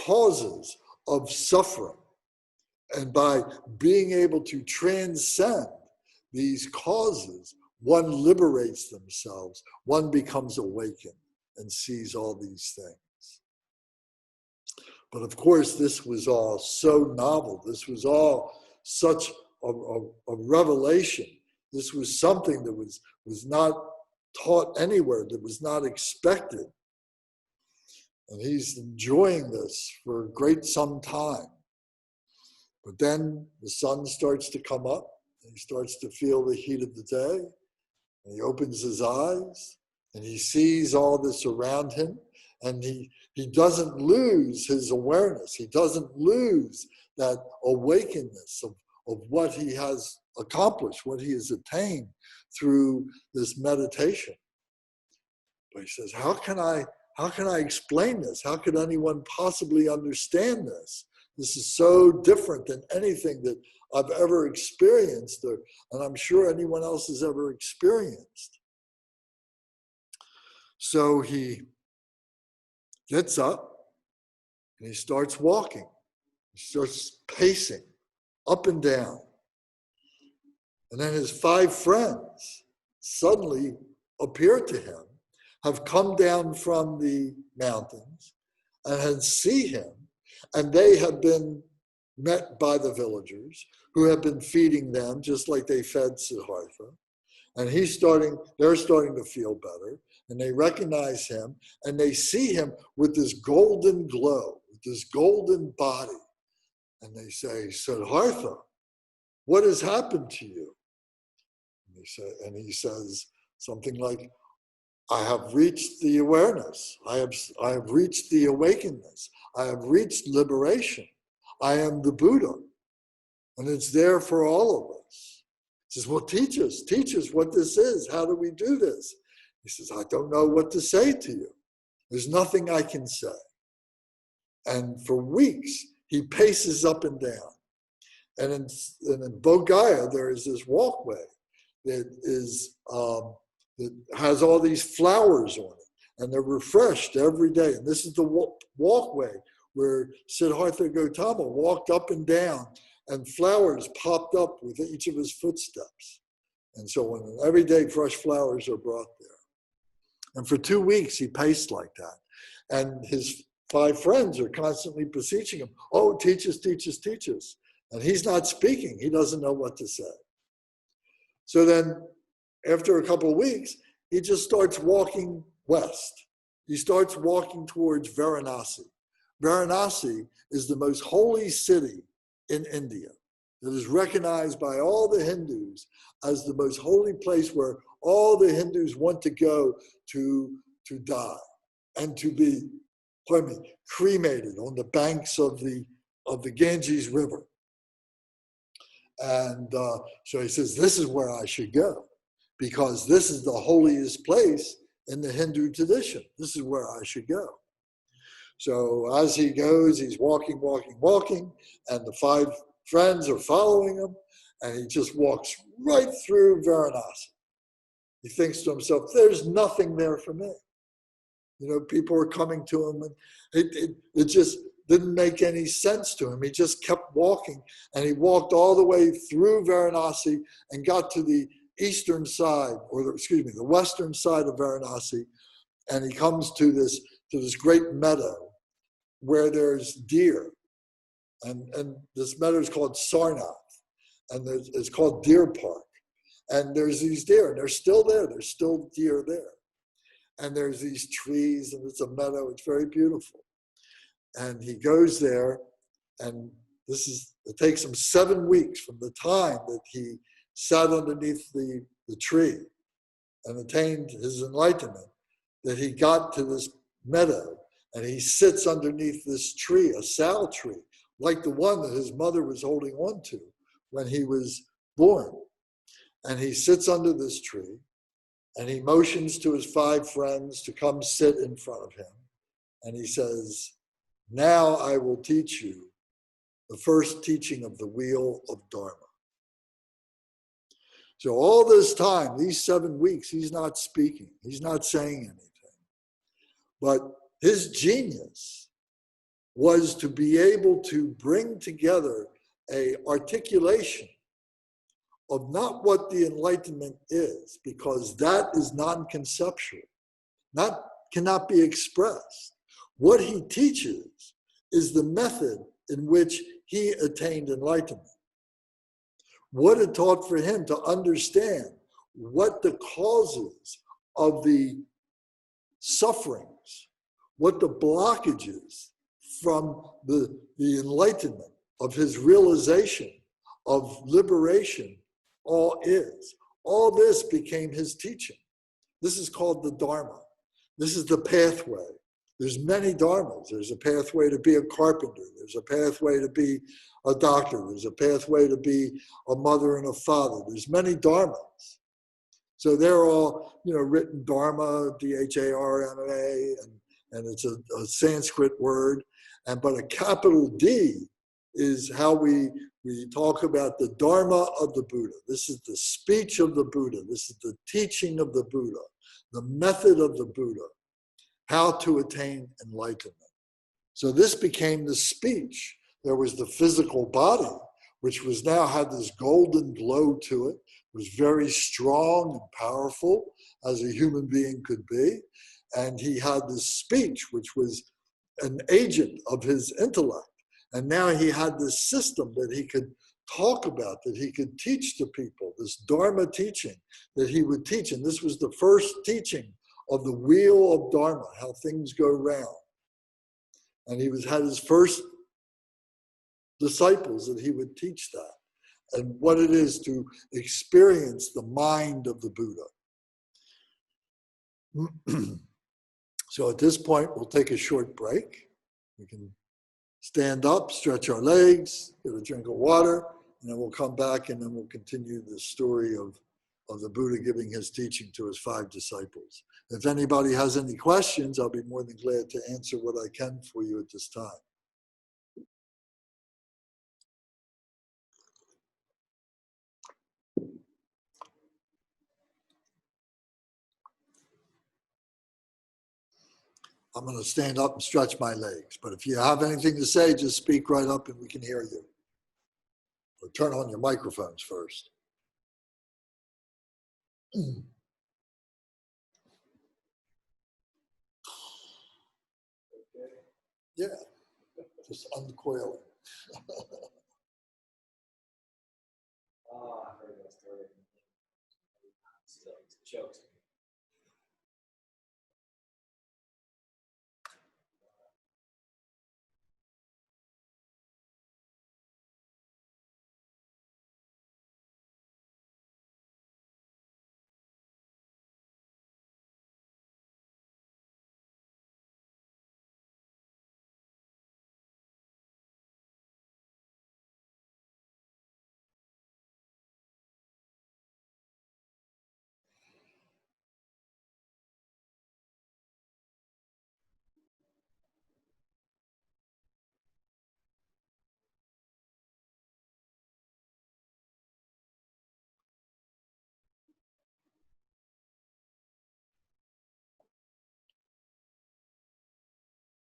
causes of suffering. And by being able to transcend these causes, one liberates themselves, one becomes awakened and sees all these things. But of course, this was all so novel. This was all such a revelation. This was something that was not taught anywhere, that was not expected. And he's enjoying this for a great some time. But then the sun starts to come up, and he starts to feel the heat of the day, and he opens his eyes, and he sees all this around him, and he doesn't lose his awareness. He doesn't lose that awakeness of what he has accomplished, what he has attained through this meditation. But he says, how can I explain this? How could anyone possibly understand this? This is so different than anything that I've ever experienced, and I'm sure anyone else has ever experienced. So he gets up and he starts walking. He starts pacing up and down. And then his 5 friends suddenly appear to him, have come down from the mountains and see him. And they have been met by the villagers who have been feeding them just like they fed Siddhartha. And they're starting to feel better. And they recognize him, and they see him with this golden glow, with this golden body. And they say, Siddhartha, what has happened to you? And he says something like, I have reached the awareness. I have reached the awakeness. I have reached liberation. I am the Buddha. And it's there for all of us. He says, well, teach us what this is. How do we do this? He says, I don't know what to say to you. There's nothing I can say. And for weeks, he paces up and down. And in Bodh Gaya, there is this walkway that has all these flowers on it. And they're refreshed every day. And this is the walkway where Siddhartha Gautama walked up and down, and flowers popped up with each of his footsteps. And so on. Every day fresh flowers are brought there. And for 2 weeks, he paced like that. And his 5 friends are constantly beseeching him, oh, teach us, teach us, teach us. And he's not speaking. He doesn't know what to say. So then after a couple of weeks, he just starts walking west. He starts walking towards Varanasi. Varanasi is the most holy city in India. It is recognized by all the Hindus as the most holy place where all the Hindus want to go to die and to be, cremated on the banks of the Ganges River. And so he says, this is where I should go because this is the holiest place in the Hindu tradition. This is where I should go. So as he goes, he's walking, and the 5 friends are following him, and he just walks right through Varanasi. He thinks to himself, there's nothing there for me. You know, people are coming to him, and it just didn't make any sense to him. He just kept walking, and he walked all the way through Varanasi and got to the eastern side, the western side of Varanasi, and he comes to this great meadow where there's deer. And this meadow is called Sarnath, and it's called Deer Park. And there's these deer, and they're still there. There's still deer there. And there's these trees, and it's a meadow. It's very beautiful. And he goes there, and it takes him 7 weeks from the time that he sat underneath the tree and attained his enlightenment, that he got to this meadow, and he sits underneath this tree, a sal tree, like the one that his mother was holding on to when he was born. And he sits under this tree, and he motions to his 5 friends to come sit in front of him. And he says, now I will teach you the first teaching of the wheel of Dharma. So all this time, these 7 weeks, he's not speaking. He's not saying anything. But his genius was to be able to bring together an articulation of not what the enlightenment is, because that is non-conceptual, cannot be expressed. What he teaches is the method in which he attained enlightenment. What it taught for him to understand what the causes of the sufferings, what the blockages from the enlightenment of his realization of liberation all is. All this became his teaching. This is called the Dharma. This is the pathway. There's many dharmas. There's a pathway to be a carpenter. There's a pathway to be a doctor. There's a pathway to be a mother and a father. There's many dharmas. So they're all, written dharma, D-H-A-R-M-A, and it's a Sanskrit word. But a capital D is how we talk about the Dharma of the Buddha. This is the speech of the Buddha. This is the teaching of the Buddha, the method of the Buddha, how to attain enlightenment. So this became the speech. There was the physical body, which now had this golden glow to it, was very strong and powerful as a human being could be. And he had this speech, which was an agent of his intellect. And now he had this system that he could talk about, that he could teach to people, this Dharma teaching that he would teach. And this was the first teaching of the wheel of Dharma, how things go round. And he had his first disciples that he would teach that, and what it is to experience the mind of the Buddha. So at this point, we'll take a short break. We can stand up, stretch our legs, get a drink of water, and then we'll come back and then we'll continue the story of the Buddha giving his teaching to his 5 disciples. If anybody has any questions, I'll be more than glad to answer what I can for you at this time. I'm going to stand up and stretch my legs. But if you have anything to say, just speak right up and we can hear you. Or turn on your microphones first. Yeah, just uncoiling. Oh, I heard that story. Still, it's jokes.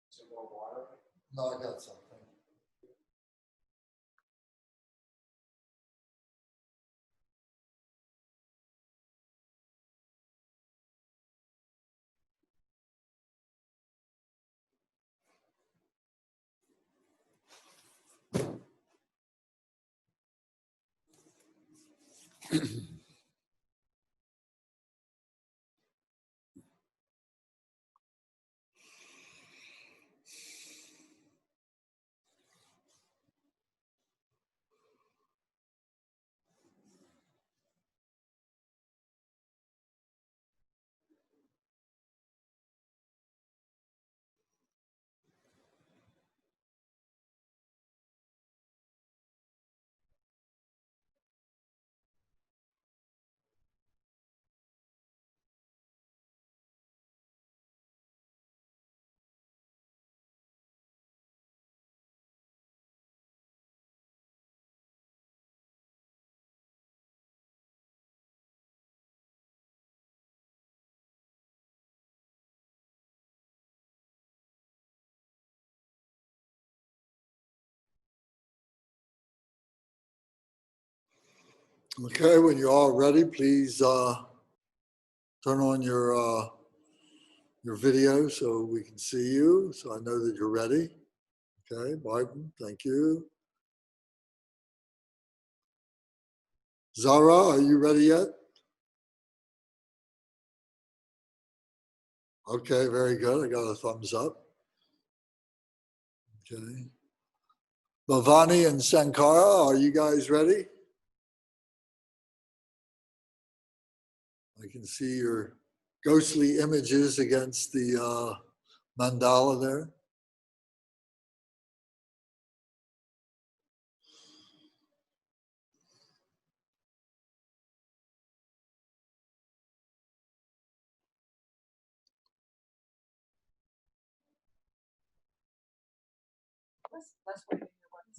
Some more water. No, I got something. Okay, when you're all ready, please turn on your video so we can see you, so I know that you're ready. Okay, Martin, thank you. Zara, are you ready yet? Okay, very good. I got a thumbs up. Okay. Bhavani and Sankara, are you guys ready? I can see your ghostly images against the mandala there.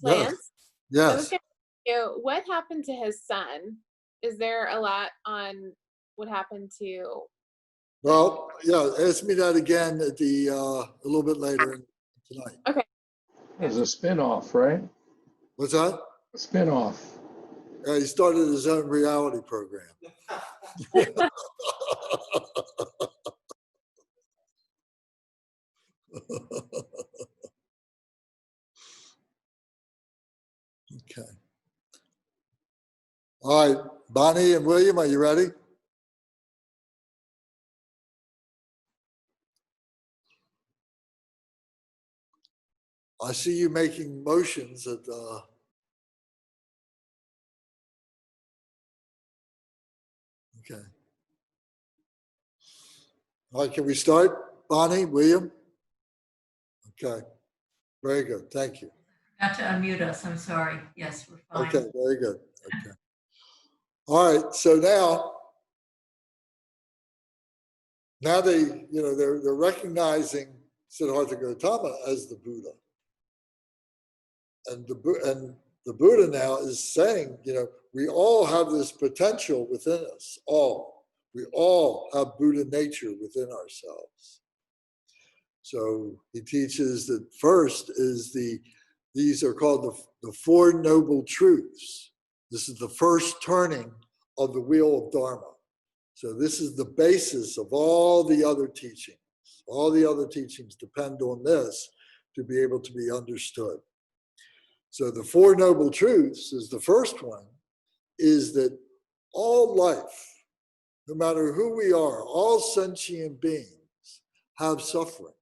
Lance, Yes. I was going to ask you, what happened to his son? Is there a lot on what happened to? Well, yeah, ask me that again at the a little bit later tonight. Okay. There's a spin-off, right? What's that? A spin-off. He started his own reality program. Okay. All right, Bonnie and William, are you ready? I see you making motions at okay. All right, can we start? Bonnie, William? Okay, very good, thank you. Got to unmute us, I'm sorry. Yes, we're fine. Okay, very good, okay. All right, so now they're recognizing Siddhartha Gautama as the Buddha. And the Buddha now is saying, we all have this potential within us, all. We all have Buddha nature within ourselves. So he teaches that first is these are called the Four Noble Truths. This is the first turning of the wheel of Dharma. So this is the basis of all the other teachings. All the other teachings depend on this to be able to be understood. So the Four Noble Truths is the first one, is that all life, no matter who we are, all sentient beings have suffering.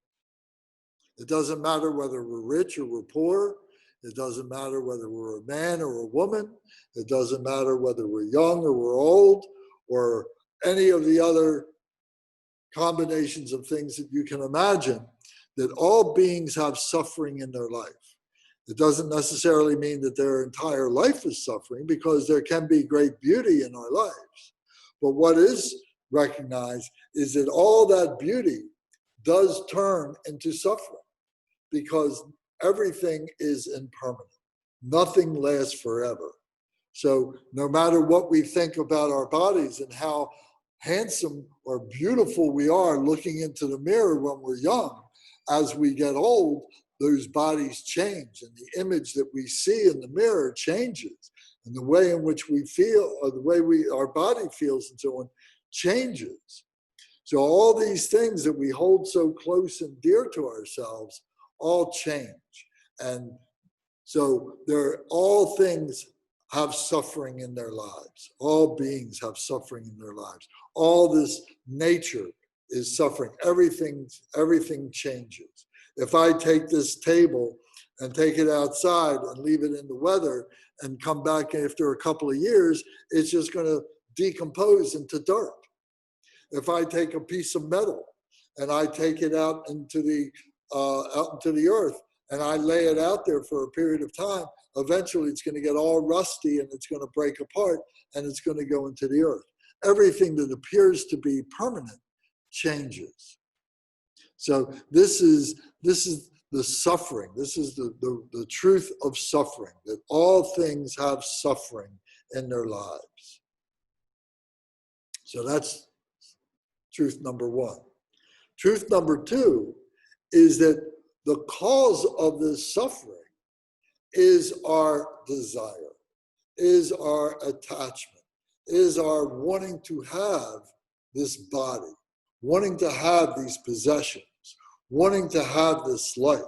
It doesn't matter whether we're rich or we're poor. It doesn't matter whether we're a man or a woman. It doesn't matter whether we're young or we're old, or any of the other combinations of things that you can imagine, that all beings have suffering in their life. It doesn't necessarily mean that their entire life is suffering, because there can be great beauty in our lives. But what is recognized is that all that beauty does turn into suffering, because everything is impermanent. Nothing lasts forever. So no matter what we think about our bodies and how handsome or beautiful we are looking into the mirror when we're young, as we get old, those bodies change, and the image that we see in the mirror changes, and the way in which we feel, or the way our body feels and so on, changes. So all these things that we hold so close and dear to ourselves all change. And so all things have suffering in their lives. All beings have suffering in their lives. All this nature is suffering. Everything changes. If I take this table and take it outside and leave it in the weather and come back after a couple of years, it's just going to decompose into dirt. If I take a piece of metal and I take it out into the earth and I lay it out there for a period of time, eventually it's going to get all rusty and it's going to break apart and it's going to go into the earth. Everything that appears to be permanent changes. So this is the suffering. This is the truth of suffering, that all things have suffering in their lives. So that's truth number one. Truth number two is that the cause of this suffering is our desire, is our attachment, is our wanting to have this body, wanting to have these possessions, wanting to have this life,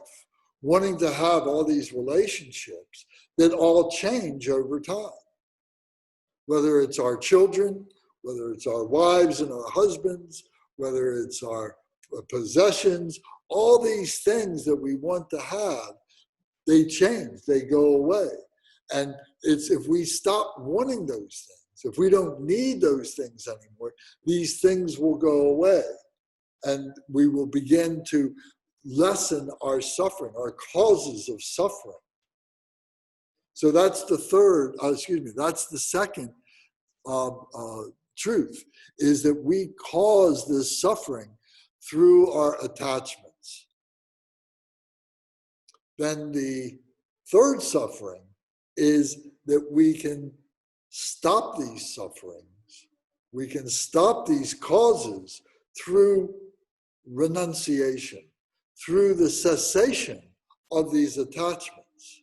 wanting to have all these relationships that all change over time. Whether it's our children, whether it's our wives and our husbands, whether it's our possessions, all these things that we want to have, they change, they go away. And it's if we stop wanting those things, if we don't need those things anymore, these things will go away. And we will begin to lessen our suffering, our causes of suffering. So that's the that's the second truth, is that we cause this suffering through our attachments. Then the third suffering is that we can stop these sufferings. We can stop these causes through renunciation, through the cessation of these attachments.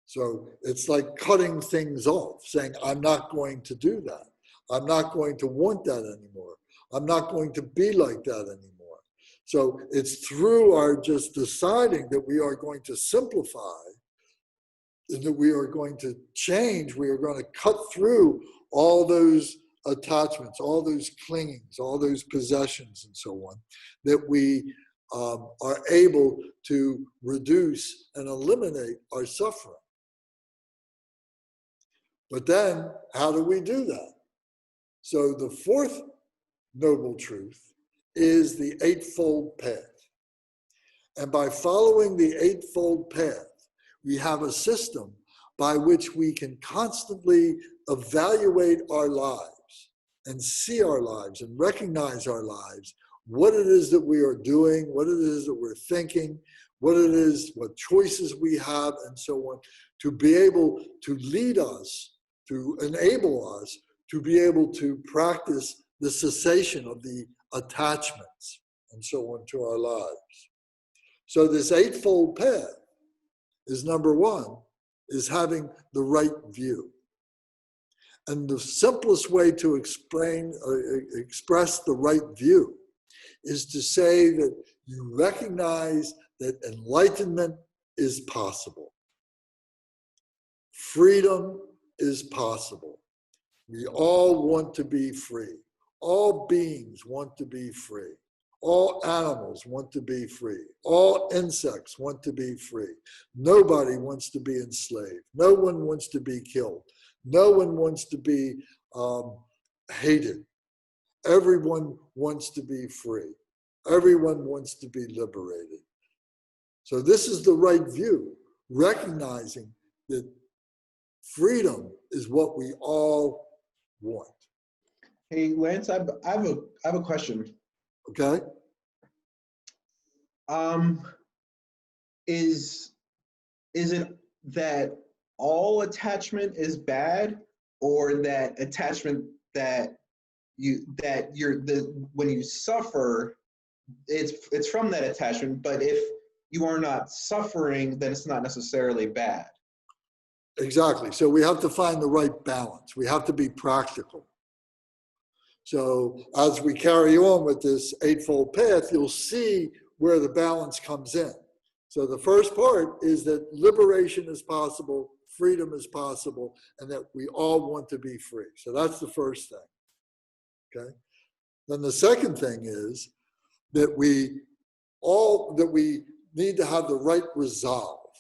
So it's like cutting things off, saying, I'm not going to do that. I'm not going to want that anymore. I'm not going to be like that anymore. So it's through our just deciding that we are going to simplify, and that we are going to change, we are going to cut through all those attachments, all those clingings, all those possessions and so on, that we are able to reduce and eliminate our suffering. But then, how do we do that? So the fourth noble truth is the Eightfold Path. And by following the Eightfold Path, we have a system by which we can constantly evaluate our lives and see our lives and recognize our lives, what it is that we are doing, what it is that we're thinking, what it is, what choices we have, and so on, to be able to lead us, to enable us to be able to practice the cessation of the attachments and so on to our lives. So this Eightfold Path is number one, is having the right view. And the simplest way to express the right view is to say that you recognize that enlightenment is possible. Freedom is possible. We all want to be free. All beings want to be free. All animals want to be free. All insects want to be free. Nobody wants to be enslaved. No one wants to be killed. No one wants to be hated. Everyone wants to be free. Everyone wants to be liberated. So this is the right view, recognizing that freedom is what we all want. Hey, Lance, I have a question. Okay? Is it that all attachment is bad, or that attachment that when you suffer, it's from that attachment, but if you are not suffering, then it's not necessarily bad? Exactly. So we have to find the right balance. We have to be practical. So as we carry on with this Eightfold Path, you'll see where the balance comes in. So the first part is that liberation is possible, freedom is possible, and that we all want to be free. So that's the first thing. Okay? Then the second thing is that we need to have the right resolve.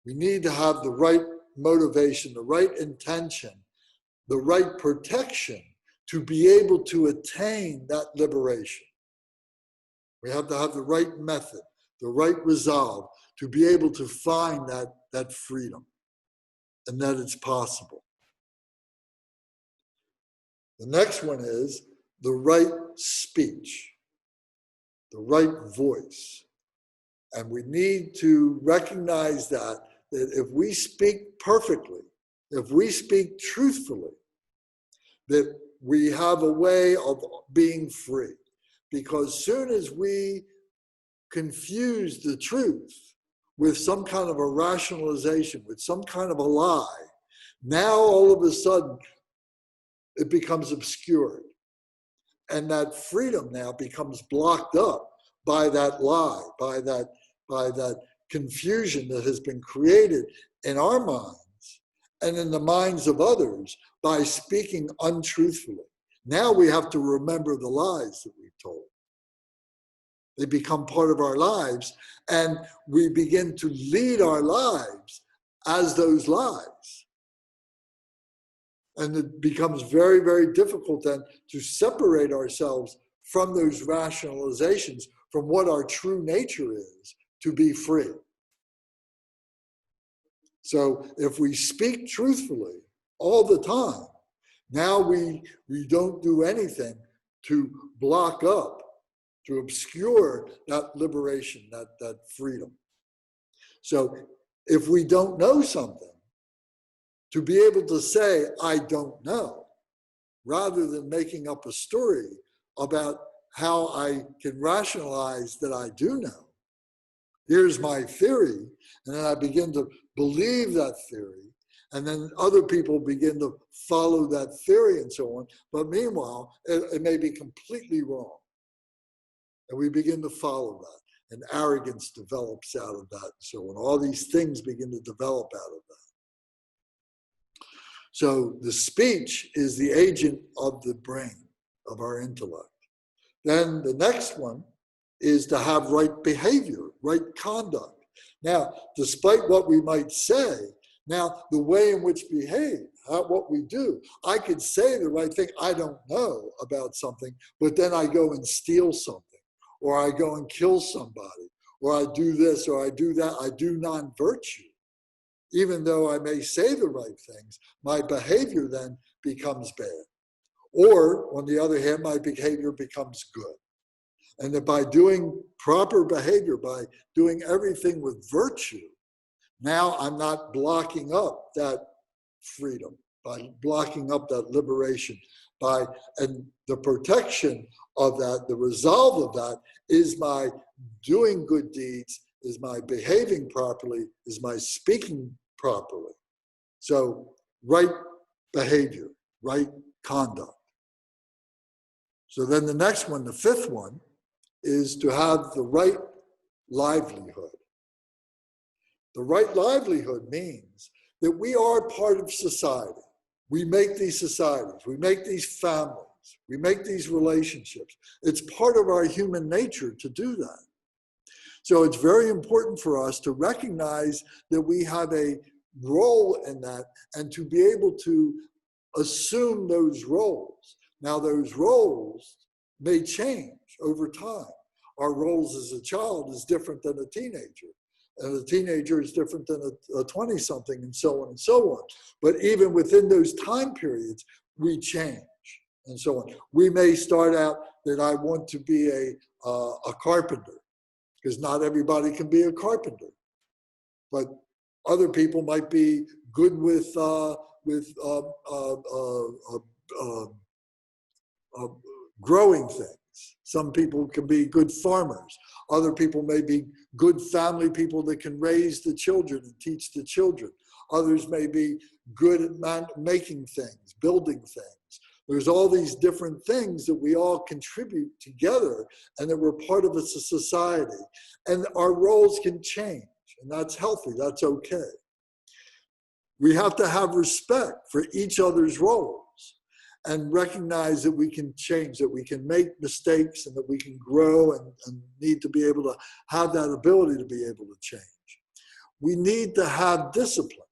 We need to have the right motivation, the right intention, the right protection to be able to attain that liberation. We have to have the right method, the right resolve to be able to find that freedom, and that it's possible. The next one is the right speech, the right voice. And we need to recognize that if we speak perfectly, if we speak truthfully, that we have a way of being free. Because soon as we confuse the truth with some kind of a rationalization, with some kind of a lie, now all of a sudden it becomes obscured. And that freedom now becomes blocked up by that lie, by that confusion that has been created in our minds and in the minds of others by speaking untruthfully. Now we have to remember the lies that we've told. They become part of our lives, and we begin to lead our lives as those lies. And it becomes very, very difficult then to separate ourselves from those rationalizations, from what our true nature is, to be free. So if we speak truthfully all the time, now we don't do anything to block up, to obscure that liberation, that freedom. So if we don't know something, to be able to say, I don't know, rather than making up a story about how I can rationalize that I do know. Here's my theory, and then I begin to believe that theory, and then other people begin to follow that theory and so on. But meanwhile, it may be completely wrong. And we begin to follow that, and arrogance develops out of that, and so on. All these things begin to develop out of that. So the speech is the agent of the brain, of our intellect. Then the next one is to have right behavior, right conduct. Now, despite what we might say, now the way in which we behave, what we do, I could say the right thing, I don't know about something, but then I go and steal something, or I go and kill somebody, or I do this, or I do that, I do non-virtue. Even though I may say the right things, my behavior then becomes bad. Or, on the other hand, my behavior becomes good. And that by doing proper behavior, by doing everything with virtue, now I'm not blocking up that freedom, by blocking up that liberation, and the protection of that, the resolve of that is my doing good deeds, is my behaving properly, is my speaking properly. So right behavior, right conduct. So then the next one, the fifth one, is to have the right livelihood. The right livelihood means that we are part of society. We make these societies, we make these families, we make these relationships. It's part of our human nature to do that. So it's very important for us to recognize that we have a role in that and to be able to assume those roles. Now, those roles may change over time. Our roles as a child is different than a teenager. And a teenager is different than a 20-something, and so on and so on. But even within those time periods, we change and so on. We may start out that I want to be a carpenter, because not everybody can be a carpenter. But other people might be good with growing things. Some people can be good farmers. Other people may be good family people that can raise the children and teach the children. Others may be good at making things, building things. There's all these different things that we all contribute together and that we're part of a society. And our roles can change, and that's healthy, that's okay. We have to have respect for each other's roles and recognize that we can change, that we can make mistakes, and that we can grow and need to be able to have that ability to be able to change. We need to have discipline.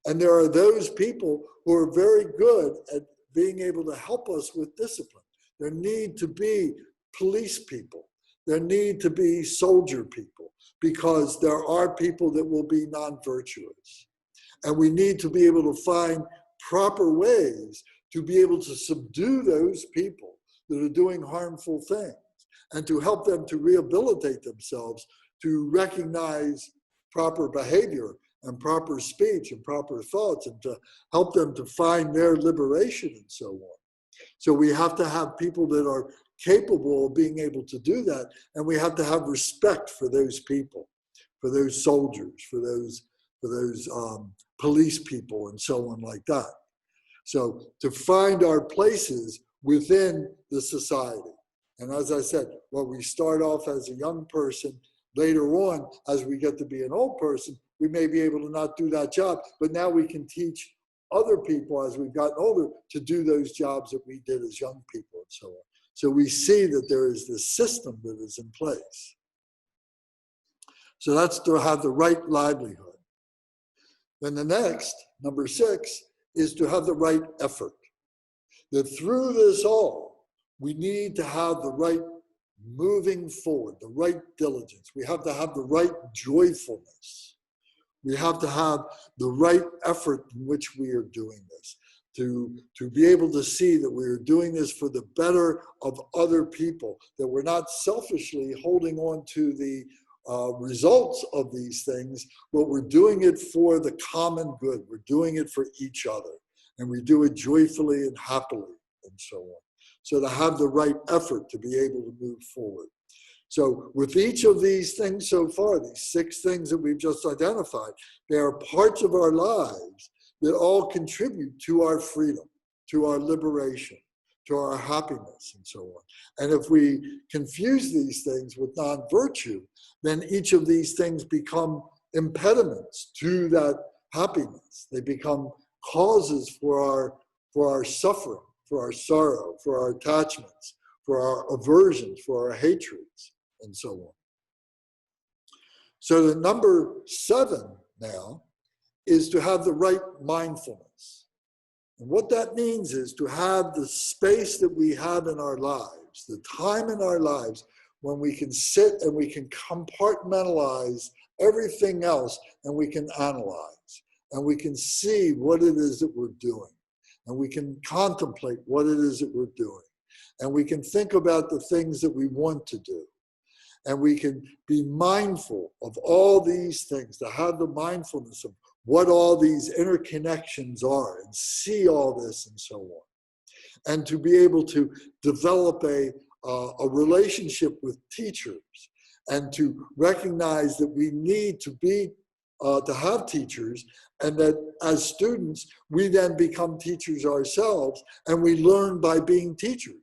And there are those people who are very good at being able to help us with discipline. There need to be police people. There need to be soldier people, because there are people that will be non-virtuous. And we need to be able to find proper ways to be able to subdue those people that are doing harmful things and to help them to rehabilitate themselves, to recognize proper behavior and proper speech and proper thoughts, and to help them to find their liberation and so on. So we have to have people that are capable of being able to do that, and we have to have respect for those people, for those soldiers, for those police people and so on like that. So to find our places within the society. And as I said, when we start off as a young person, later on, as we get to be an old person, we may be able to not do that job, but now we can teach other people as we've gotten older to do those jobs that we did as young people and so on. So we see that there is this system that is in place. So that's to have the right livelihood. Then the next, number 6, is to have the right effort. That through this all, we need to have the right moving forward, the right diligence. We have to have the right joyfulness. We have to have the right effort in which we are doing this, to be able to see that we are doing this for the better of other people, that we're not selfishly holding on to the results of these things, but we're doing it for the common good. We're doing it for each other, and we do it joyfully and happily and so on. So to have the right effort to be able to move forward. So with each of these things so far, these 6 things that we've just identified, they are parts of our lives that all contribute to our freedom, to our liberation, to our happiness, and so on. And if we confuse these things with non-virtue, then each of these things become impediments to that happiness. They become causes for our suffering, for our sorrow, for our attachments, for our aversions, for our hatreds, and so on. So the number 7 now is to have the right mindfulness. And what that means is to have the space that we have in our lives, the time in our lives when we can sit and we can compartmentalize everything else, and we can analyze, and we can see what it is that we're doing, and we can contemplate what it is that we're doing, and we can think about the things that we want to do, and we can be mindful of all these things, to have the mindfulness of what all these interconnections are, and see all this and so on. And to be able to develop a relationship with teachers, and to recognize that we need to be to have teachers, and that as students, we then become teachers ourselves, and we learn by being teachers.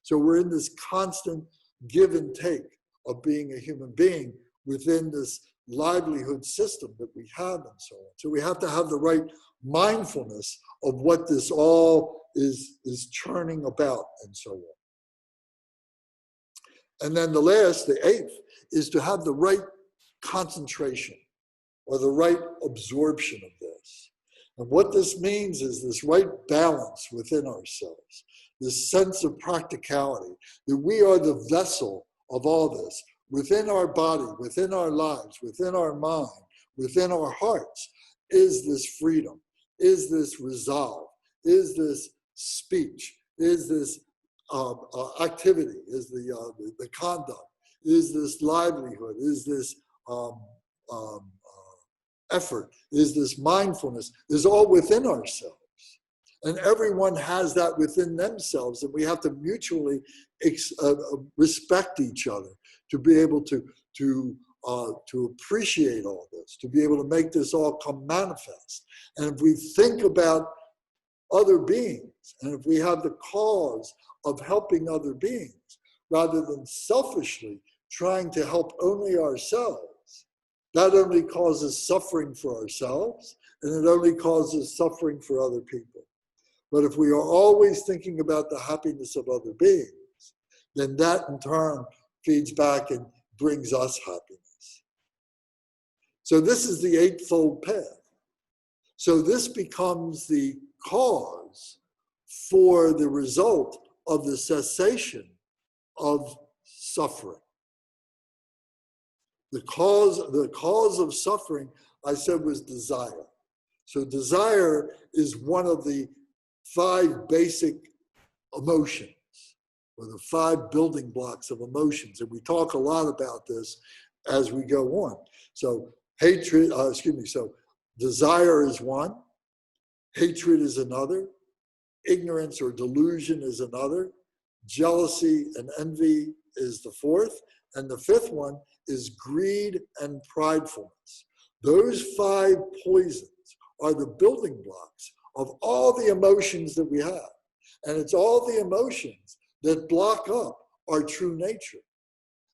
So we're in this constant give and take of being a human being within this livelihood system that we have and so on. So we have to have the right mindfulness of what this all is churning about and so on. And then the last, the eighth, is to have the right concentration or the right absorption of this. And what this means is this right balance within ourselves, this sense of practicality, that we are the vessel of all this, within our body, within our lives, within our mind, within our hearts, is this freedom, is this resolve, is this speech, is this activity, is the conduct, is this livelihood, is this effort, is this mindfulness, is all within ourselves. And everyone has that within themselves, and we have to mutually respect each other to be able to appreciate all this, to be able to make this all come manifest. And if we think about other beings, and if we have the cause of helping other beings, rather than selfishly trying to help only ourselves, that only causes suffering for ourselves, and it only causes suffering for other people. But if we are always thinking about the happiness of other beings, then that in turn feeds back and brings us happiness. So this is the eightfold path. So this becomes the cause for the result of the cessation of suffering. The cause of suffering, I said, was desire. So desire is one of the 5 basic emotions, or the 5 building blocks of emotions. And we talk a lot about this as we go on. So so desire is one, hatred is another, ignorance or delusion is another, jealousy and envy is the 4th, and the 5th one is greed and pridefulness. Those 5 poisons are the building blocks of all the emotions that we have. And it's all the emotions that block up our true nature.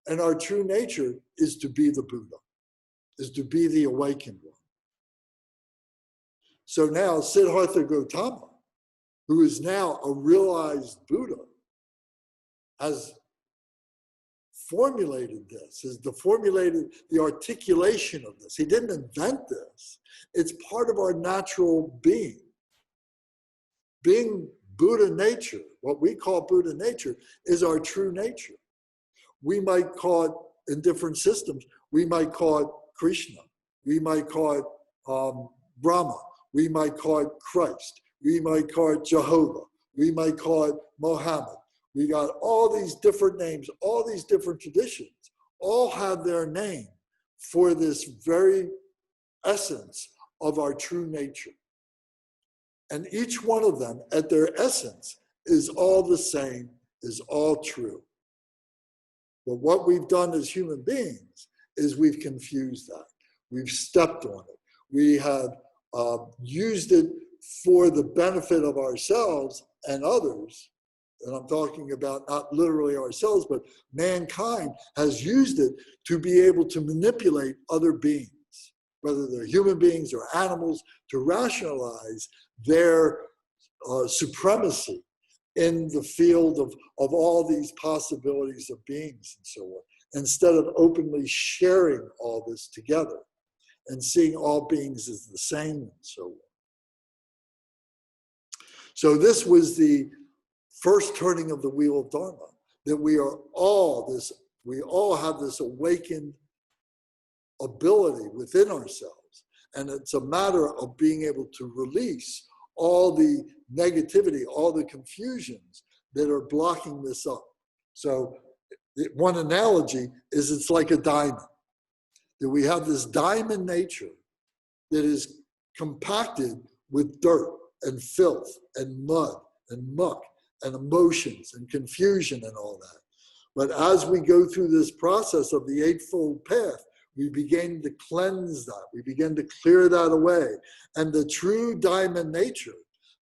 And our true nature is to be the Buddha, is to be the awakened one. So now Siddhartha Gautama, who is now a realized Buddha, has formulated this, has formulated the articulation of this. He didn't invent this. It's part of our natural being. Being Buddha nature, what we call Buddha nature, is our true nature. We might call it, in different systems, we might call it Krishna. We might call it Brahma. We might call it Christ. We might call it Jehovah. We might call it Mohammed. We got all these different names, all these different traditions, all have their name for this very essence of our true nature. And each one of them, at their essence, is all the same, is all true. But what we've done as human beings is we've confused that. We've stepped on it. We have used it for the benefit of ourselves and others. And I'm talking about not literally ourselves, but mankind has used it to be able to manipulate other beings, whether they're human beings or animals, to rationalize their supremacy in the field of all these possibilities of beings and so on, instead of openly sharing all this together and seeing all beings as the same and so on. So this was the first turning of the wheel of Dharma, that we all have this awakened ability within ourselves. And it's a matter of being able to release all the negativity, all the confusions that are blocking this up. So one analogy is it's like a diamond, that we have this diamond nature that is compacted with dirt and filth and mud and muck and emotions and confusion and all that. But as we go through this process of the Eightfold Path, We begin to cleanse that. We begin to clear that away. And the true diamond nature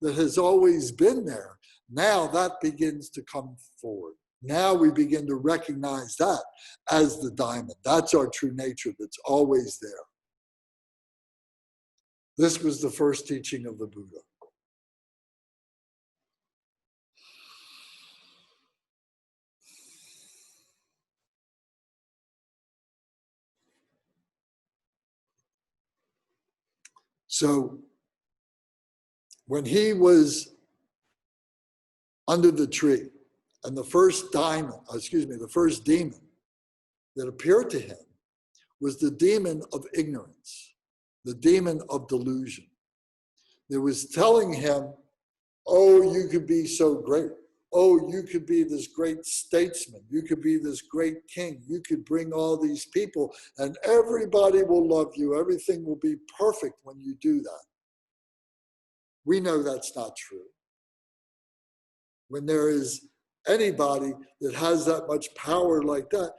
that has always been there, now that begins to come forward. Now we begin to recognize that as the diamond. That's our true nature that's always there. This was the first teaching of the Buddha. So when he was under the tree, and the first the first demon that appeared to him was the demon of ignorance, the demon of delusion. That was telling him, oh, you could be so great. Oh, you could be this great statesman. You could be this great king. You could bring all these people and everybody will love you. Everything will be perfect when you do that. We know that's not true. When there is anybody that has that much power like that,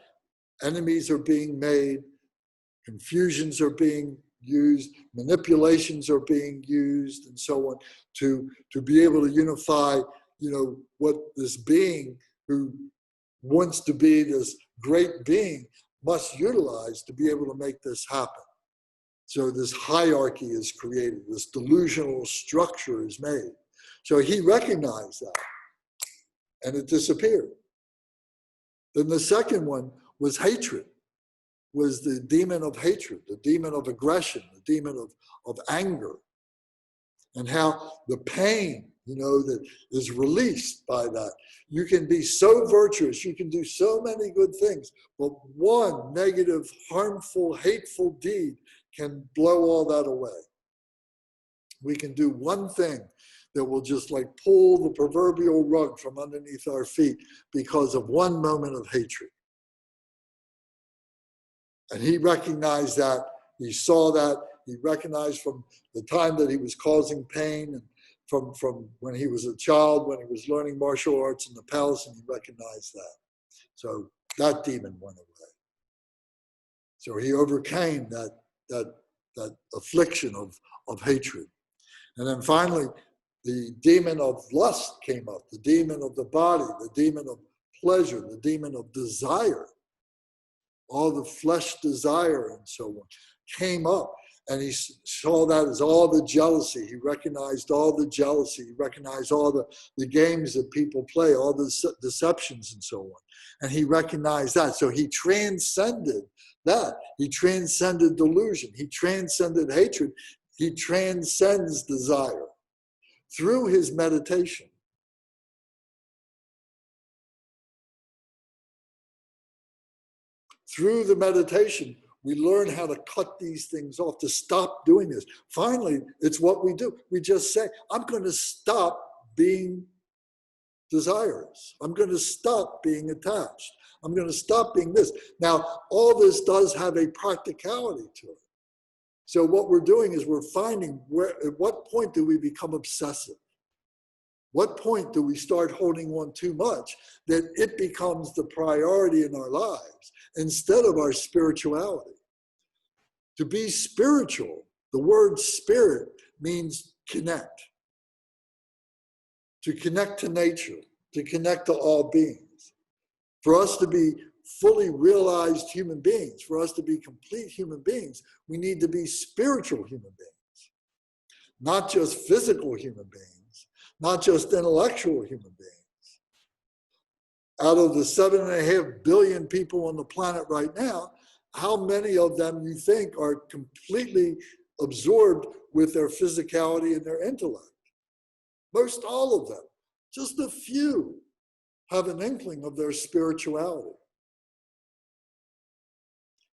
enemies are being made, confusions are being used, manipulations are being used, and so on, to be able to unify, what this being who wants to be this great being must utilize to be able to make this happen. So this hierarchy is created, this delusional structure is made. So he recognized that, and it disappeared. Then the second one was hatred, was the demon of hatred, the demon of aggression, the demon of anger, and how the pain, that is released by that. You can be so virtuous, you can do so many good things, but one negative, harmful, hateful deed can blow all that away. We can do one thing that will just like pull the proverbial rug from underneath our feet because of one moment of hatred. And he recognized that, he saw that, he recognized from the time that he was causing pain and from when he was a child, when he was learning martial arts in the palace, and he recognized that. So that demon went away. So he overcame that affliction of hatred. And then finally, the demon of lust came up, the demon of the body, the demon of pleasure, the demon of desire, all the flesh desire and so on, came up. And he saw that as all the jealousy. He recognized all the jealousy. He recognized all the games that people play, all the deceptions and so on. And he recognized that. So he transcended that. He transcended delusion. He transcended hatred. He transcends desire through his meditation. Through the meditation, we learn how to cut these things off, to stop doing this. Finally, it's what we do. We just say, I'm going to stop being desirous. I'm going to stop being attached. I'm going to stop being this. Now, all this does have a practicality to it. So what we're doing is we're finding at what point do we become obsessive? What point do we start holding on too much that it becomes the priority in our lives instead of our spirituality? To be spiritual, the word spirit means connect. To connect to nature, to connect to all beings. For us to be fully realized human beings, for us to be complete human beings, we need to be spiritual human beings. Not just physical human beings, not just intellectual human beings. Out of the 7.5 billion people on the planet right now, how many of them you think are completely absorbed with their physicality and their intellect? Most all of them. Just a few have an inkling of their spirituality.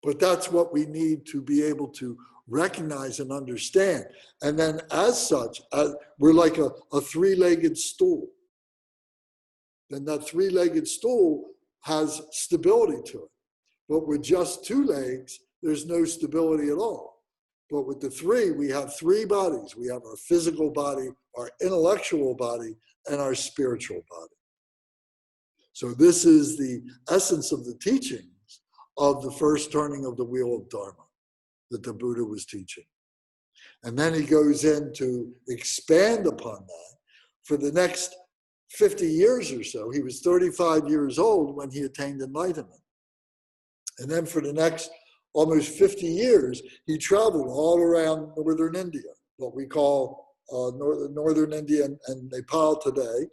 But that's what we need to be able to recognize and understand. And then as such, we're like a three-legged stool. Then that three-legged stool has stability to it. But with just two legs, there's no stability at all. But with the three, we have three bodies. We have our physical body, our intellectual body, and our spiritual body. So this is the essence of the teachings of the first turning of the wheel of Dharma that the Buddha was teaching. And then he goes in to expand upon that for the next 50 years or so. He was 35 years old when he attained enlightenment. And then for the next almost 50 years, he traveled all around northern India, what we call northern India and Nepal today.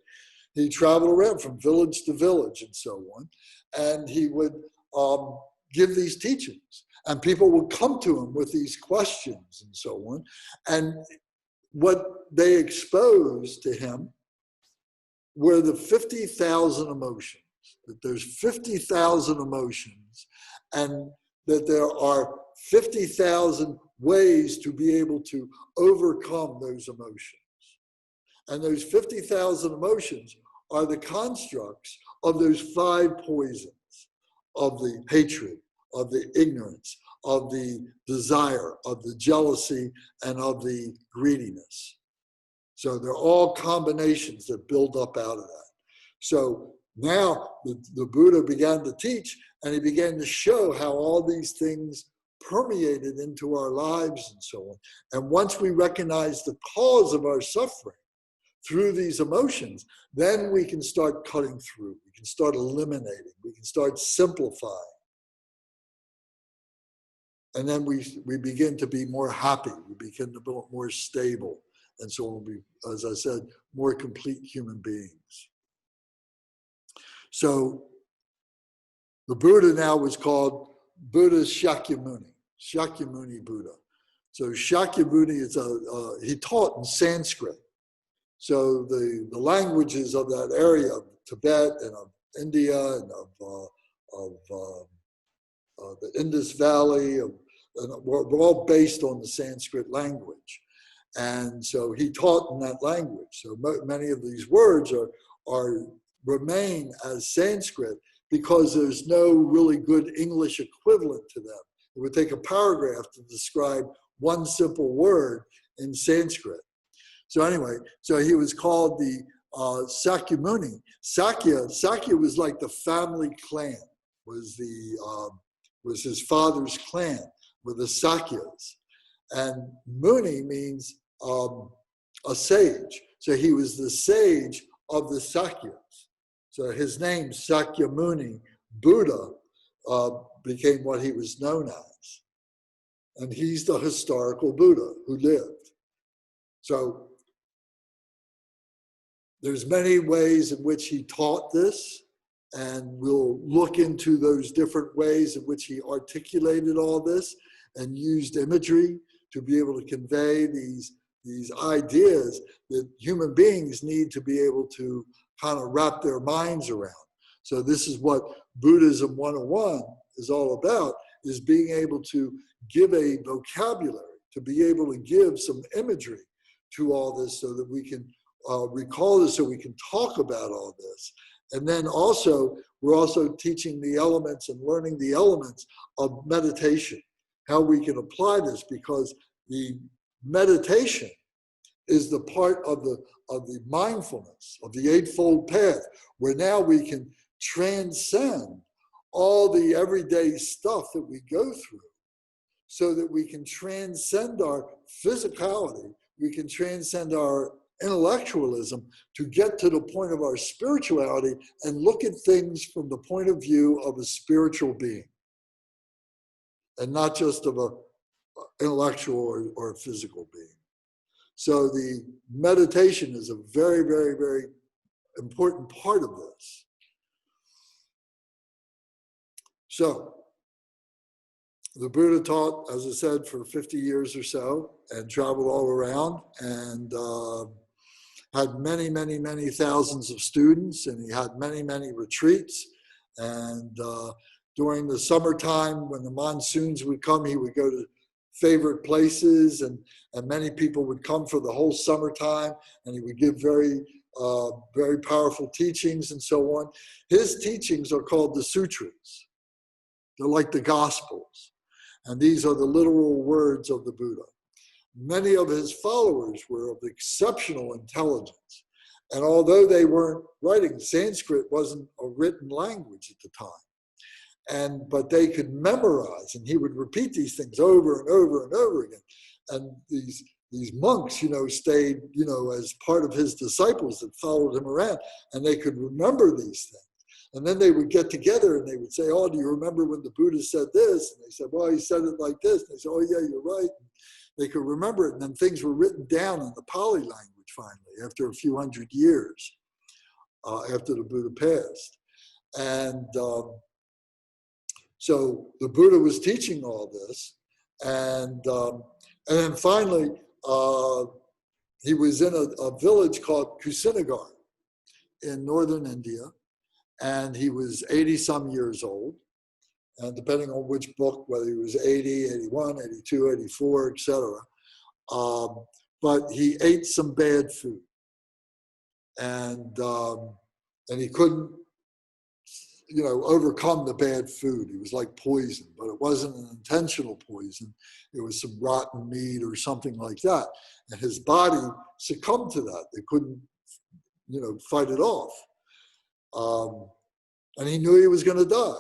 He traveled around from village to village and so on. And he would give these teachings. And people would come to him with these questions and so on. And what they exposed to him were the 50,000 emotions, that there's 50,000 emotions, and that there are 50,000 ways to be able to overcome those emotions. And those 50,000 emotions are the constructs of those 5 poisons of the hatred, of the ignorance, of the desire, of the jealousy, and of the greediness. So they're all combinations that build up out of that. So now the Buddha began to teach, and he began to show how all these things permeated into our lives and so on. And once we recognize the cause of our suffering through these emotions, then we can start cutting through. We can start eliminating. We can start simplifying. And then we begin to be more happy. We begin to be more stable. And so we'll be, as I said, more complete human beings. So the Buddha now was called Buddha Shakyamuni, Shakyamuni Buddha. So Shakyamuni is he taught in Sanskrit. So the languages of that area, of Tibet and of India and of the Indus Valley, were all based on the Sanskrit language. And so he taught in that language. So many of these words remain as Sanskrit because there's no really good English equivalent to them. It would take a paragraph to describe one simple word in Sanskrit. So anyway, so he was called the Sakyamuni. Sakya was like the family clan, was his father's clan, were the Sakyas. And Muni means a sage. So he was the sage of the Sakyas. So his name, Sakyamuni Buddha, became what he was known as. And he's the historical Buddha who lived. So there's many ways in which he taught this, and we'll look into those different ways in which he articulated all this and used imagery to be able to convey these ideas that human beings need to be able to kind of wrap their minds around. So this is what Buddhism 101 is all about, is being able to give a vocabulary, to be able to give some imagery to all this so that we can recall this, so we can talk about all this. And then also, we're also teaching the elements and learning the elements of meditation, how we can apply this, because the meditation is the part of the mindfulness, of the Eightfold Path, where now we can transcend all the everyday stuff that we go through, so that we can transcend our physicality, we can transcend our intellectualism to get to the point of our spirituality and look at things from the point of view of a spiritual being, and not just of an intellectual or a physical being. So the meditation is a very, very, very important part of this. So the Buddha taught, as I said, for 50 years or so, and traveled all around, and had many, many, many thousands of students, and he had many, many retreats. And during the summertime, when the monsoons would come, he would go to favorite places, and many people would come for the whole summertime, and he would give very, very powerful teachings and so on. His teachings are called the sutras. They're like the Gospels, and these are the literal words of the Buddha. Many of his followers were of exceptional intelligence, and although they weren't writing, Sanskrit wasn't a written language at the time. but they could memorize, and he would repeat these things over and over and over again. And these monks, stayed, as part of his disciples that followed him around, and they could remember these things. And then they would get together and they would say, oh, do you remember when the Buddha said this? And they said, well, he said it like this. And they said, oh, yeah, you're right. And they could remember it. And then things were written down in the Pali language finally, after a few hundred years, after the Buddha passed. And so the Buddha was teaching all this. And then finally, he was in a village called Kusinagar in northern India. And he was 80 some years old. And depending on which book, whether he was 80, 81, 82, 84, etc. But he ate some bad food. And he couldn't, overcome the bad food. It was like poison, but it wasn't an intentional poison. It was some rotten meat or something like that. And his body succumbed to that. They couldn't, fight it off. And he knew he was going to die.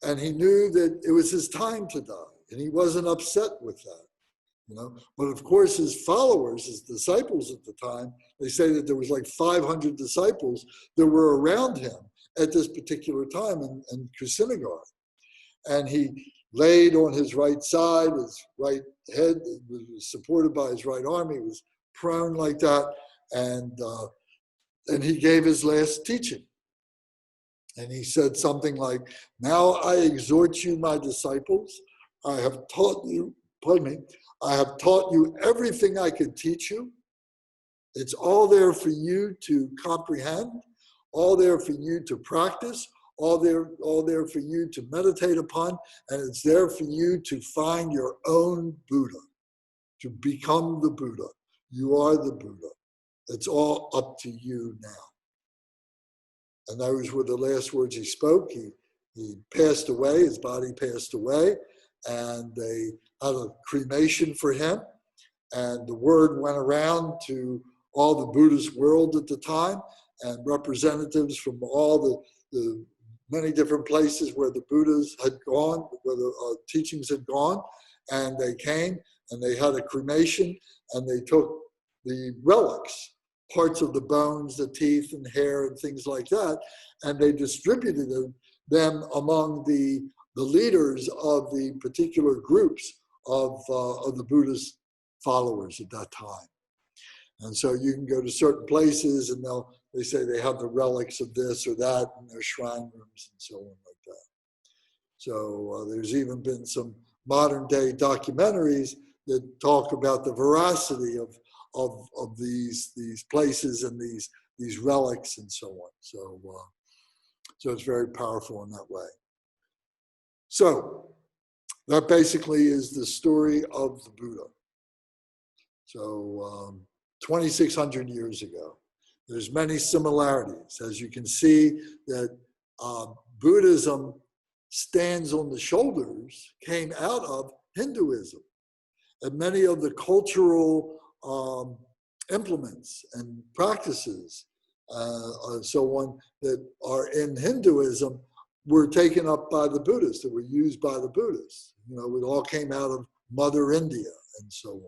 And he knew that it was his time to die. And he wasn't upset with that. But of course, his followers, his disciples at the time, they say that there was like 500 disciples that were around him at this particular time in Kusinagar. And he laid on his right side, his right head was supported by his right arm. He was prone like that. And he gave his last teaching. And he said something like, now I exhort you, my disciples, I have taught you, I have taught you everything I could teach you. It's all there for you to comprehend, all there for you to practice, all there for you to meditate upon, and it's there for you to find your own Buddha, to become the Buddha. You are the Buddha. It's all up to you now. And those were the last words he spoke. He passed away, his body passed away, and they had a cremation for him. And the word went around to all the Buddhist world at the time, and representatives from all the many different places where the Buddhas had gone, where the teachings had gone, and they came and they had a cremation, and they took the relics, parts of the bones, the teeth and hair and things like that, and they distributed them among the leaders of the particular groups of the Buddhist followers at that time. And so you can go to certain places and they say they have the relics of this or that in their shrine rooms and so on like that. So there's even been some modern day documentaries that talk about the veracity of these places and these relics and so on. So it's very powerful in that way. So that basically is the story of the Buddha. So 2,600 years ago. There's many similarities. As you can see that Buddhism stands on the shoulders, came out of Hinduism. And many of the cultural implements and practices and so on that are in Hinduism were taken up by the Buddhists, that were used by the Buddhists. It all came out of Mother India and so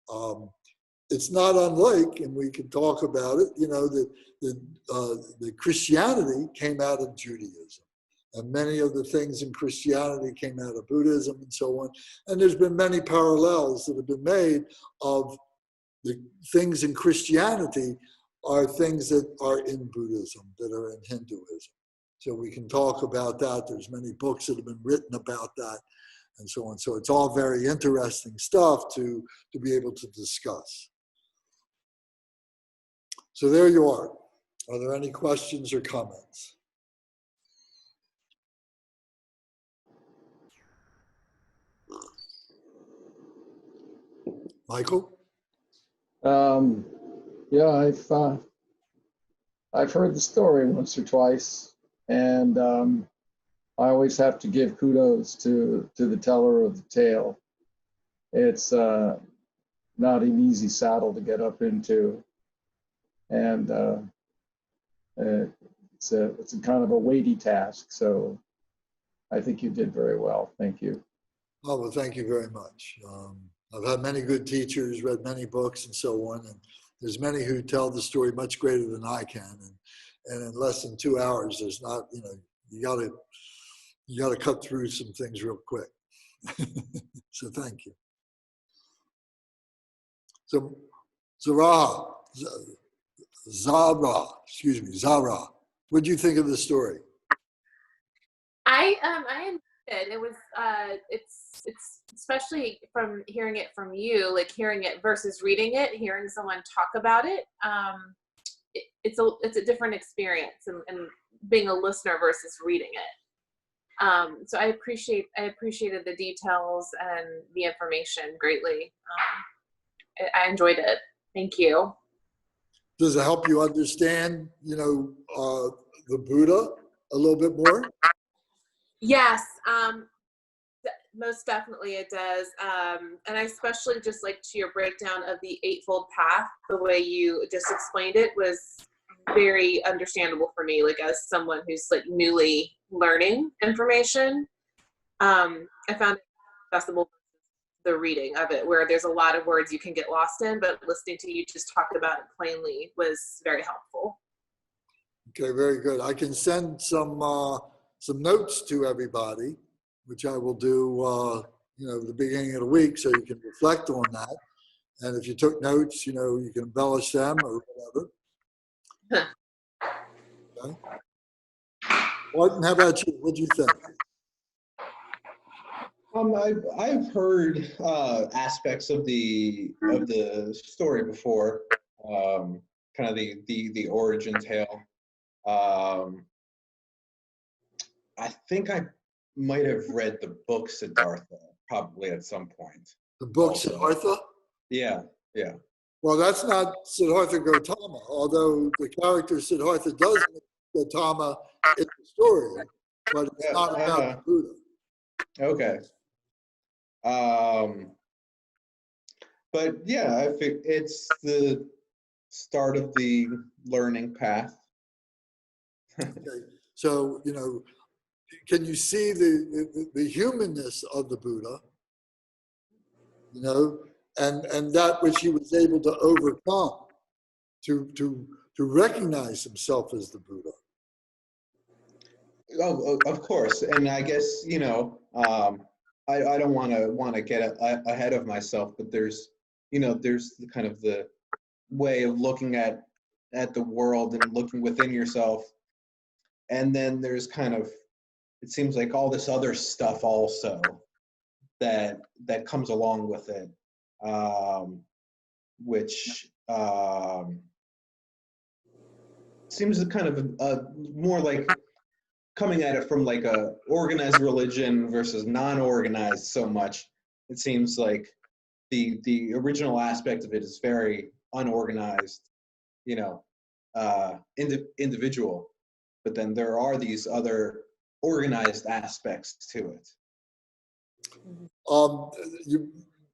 on. It's not unlike, and we can talk about it, that Christianity came out of Judaism. And many of the things in Christianity came out of Buddhism and so on. And there's been many parallels that have been made of the things in Christianity are things that are in Buddhism, that are in Hinduism. So we can talk about that. There's many books that have been written about that and so on. So it's all very interesting stuff to be able to discuss. So there you are. Are there any questions or comments? Michael? Yeah, I've heard the story once or twice, and I always have to give kudos to the teller of the tale. It's not an easy saddle to get up into, and it's a kind of a weighty task. So I think you did very well. Thank you. Oh, well, thank you very much. I've had many good teachers, read many books and so on, and there's many who tell the story much greater than I can. And in less than 2 hours, there's not, you gotta cut through some things real quick. So thank you. So Zara, what do you think of the story? I enjoyed it. It was it's especially from hearing it from you, like hearing it versus reading it, hearing someone talk about it. It's a different experience, and being a listener versus reading it. So I appreciated the details and the information greatly. I enjoyed it. Thank you. Does it help you understand, the Buddha a little bit more? Yes, most definitely it does. And I especially just like to your breakdown of the Eightfold Path, the way you just explained it was very understandable for me, like as someone who's like newly learning information. I found it accessible, the reading of it, where there's a lot of words you can get lost in, but listening to you just talk about it plainly was very helpful. Okay, very good. I can send some notes to everybody, which I will do, the beginning of the week, so you can reflect on that. And if you took notes, you can embellish them or whatever. Okay. Martin, how about you? What do you think? I've heard aspects of the story before, kind of the origin tale. I think I might have read the book Siddhartha probably at some point. The book Also. Siddhartha? Yeah. Well, that's not Siddhartha Gautama, although the character Siddhartha does meet Gautama in the story, but it's not about the Buddha. Okay. But yeah, I think it's the start of the learning path. Okay. So, can you see the humanness of the Buddha, and that which he was able to overcome to recognize himself as the Buddha? Oh, of course. And I guess, I don't want to get ahead of myself, but there's the kind of the way of looking at the world and looking within yourself. And then there's kind of, it seems like all this other stuff also that comes along with it, which seems kind of more like coming at it from like a organized religion versus non-organized so much. It seems like the original aspect of it is very unorganized, individual. But then there are these other organized aspects to it. You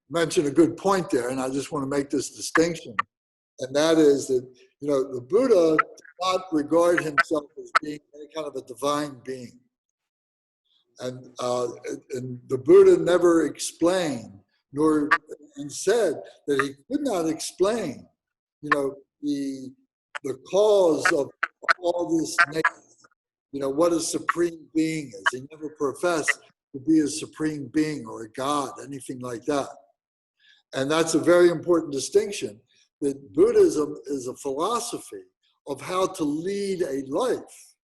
mentioned a good point there, and I just want to make this distinction, and that is that the Buddha did not regard himself as being any kind of a divine being, and the Buddha never explained and said that he could not explain, the cause of all this nature. What a supreme being is. He never professed to be a supreme being or a god, anything like that. And that's a very important distinction, that Buddhism is a philosophy of how to lead a life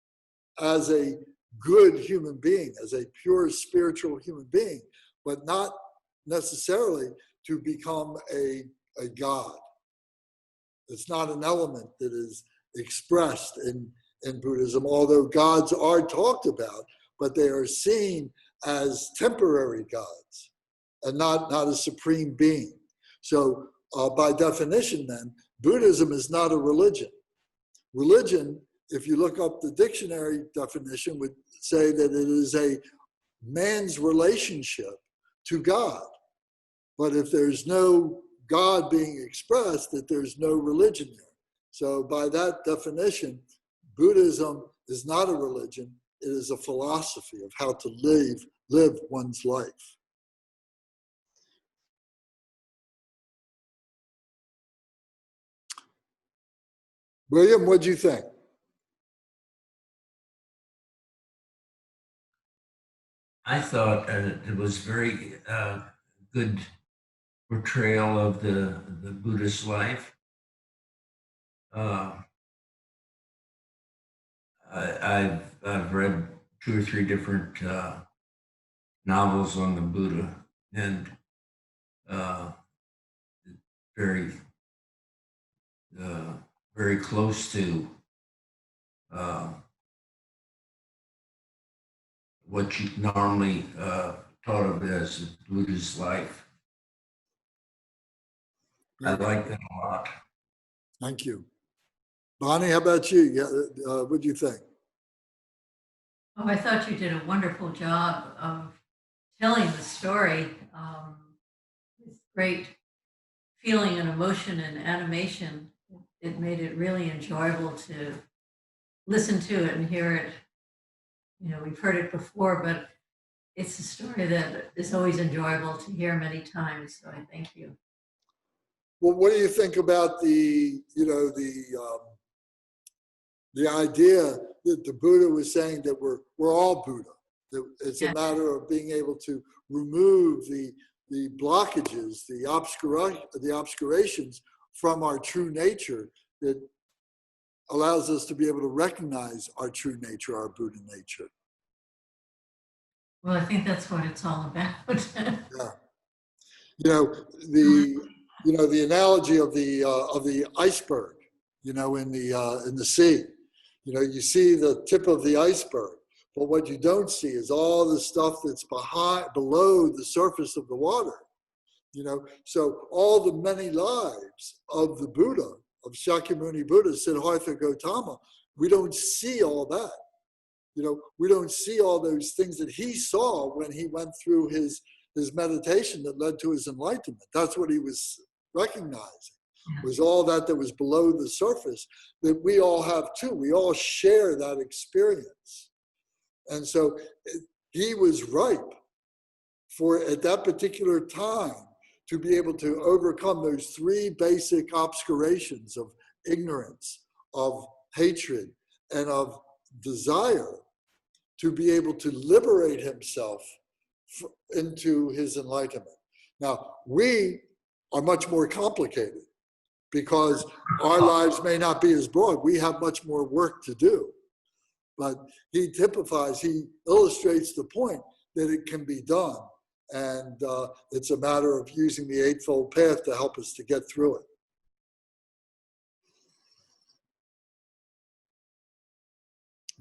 as a good human being, as a pure spiritual human being, but not necessarily to become a god. It's not an element that is expressed in Buddhism, although gods are talked about, but they are seen as temporary gods and not a supreme being. So by definition then, Buddhism is not a religion. Religion, if you look up the dictionary definition, would say that it is a man's relationship to God. But if there's no God being expressed, that there's no religion there. So by that definition, Buddhism is not a religion, it is a philosophy of how to live one's life. William, what do you think? I thought it was very good portrayal of the Buddhist life. I've read 2 or 3 different novels on the Buddha, and very very close to what you normally thought of as the Buddhist life. I like that a lot. Thank you. Bonnie, how about you? Yeah, what do you think? Oh, I thought you did a wonderful job of telling the story with great feeling and emotion and animation. It made it really enjoyable to listen to it and hear it. You know, we've heard it before, but it's a story that is always enjoyable to hear many times. So I thank you. Well, what do you think about the idea that the Buddha was saying that we're all Buddha? That it's a matter of being able to remove the blockages, the obscurations from our true nature that allows us to be able to recognize our true nature, our Buddha nature. Well, I think that's what it's all about. Yeah. The analogy of the iceberg, in the sea. You see the tip of the iceberg, but what you don't see is all the stuff that's below the surface of the water. So all the many lives of the Buddha, of Shakyamuni Buddha, Siddhartha Gautama, we don't see all that. We don't see all those things that he saw when he went through his meditation that led to his enlightenment. That's what he was recognizing, was all that was below the surface that we all have too. We all share that experience. And so he was ripe for, at that particular time, to be able to overcome those 3 basic obscurations of ignorance, of hatred, and of desire, to be able to liberate himself into his enlightenment. Now, we are much more complicated because our lives may not be as broad. We have much more work to do. But he illustrates the point that it can be done. And it's a matter of using the Eightfold Path to help us to get through it.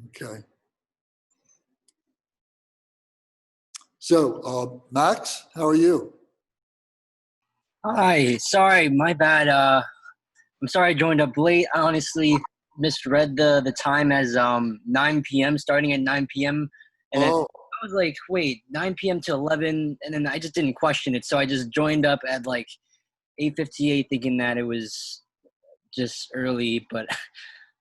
Okay. So, Max, how are you? Hi, sorry, my bad. I'm sorry I joined up late. I honestly misread the time as 9 p.m., starting at 9 p.m. And then I was like, wait, 9 p.m. to 11, and then I just didn't question it. So I just joined up at like 8:58 thinking that it was just early, but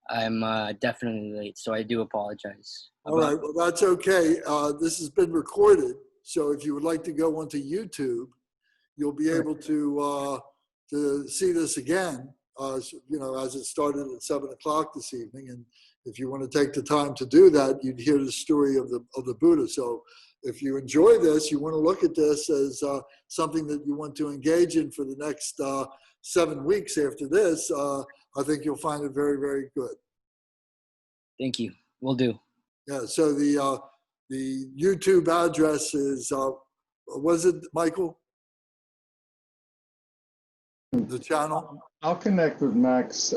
I'm definitely late, so I do apologize. All right, well, that's okay. This has been recorded, so if you would like to go onto YouTube, you'll be able to see this again, as it started at 7 o'clock this evening. And if you want to take the time to do that, you'd hear the story of the Buddha. So if you enjoy this, you want to look at this as something that you want to engage in for the next 7 weeks after this, I think you'll find it very, very good. Thank you. Will do. Yeah, so the YouTube address is, was it, Michael? The channel? I'll connect with Max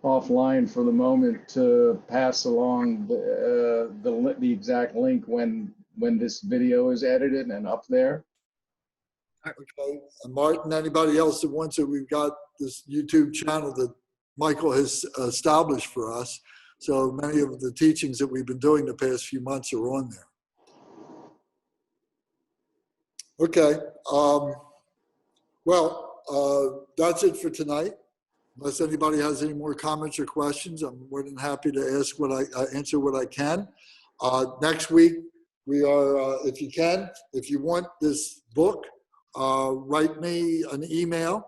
offline for the moment to pass along the exact link when this video is edited and up there. Okay, and Martin, anybody else that wants it, we've got this YouTube channel that Michael has established for us. So many of the teachings that we've been doing the past few months are on there. Okay, that's it for tonight. Unless anybody has any more comments or questions, I'm more than happy to answer what I can. Next week, we are, if you can, if you want this book, write me an email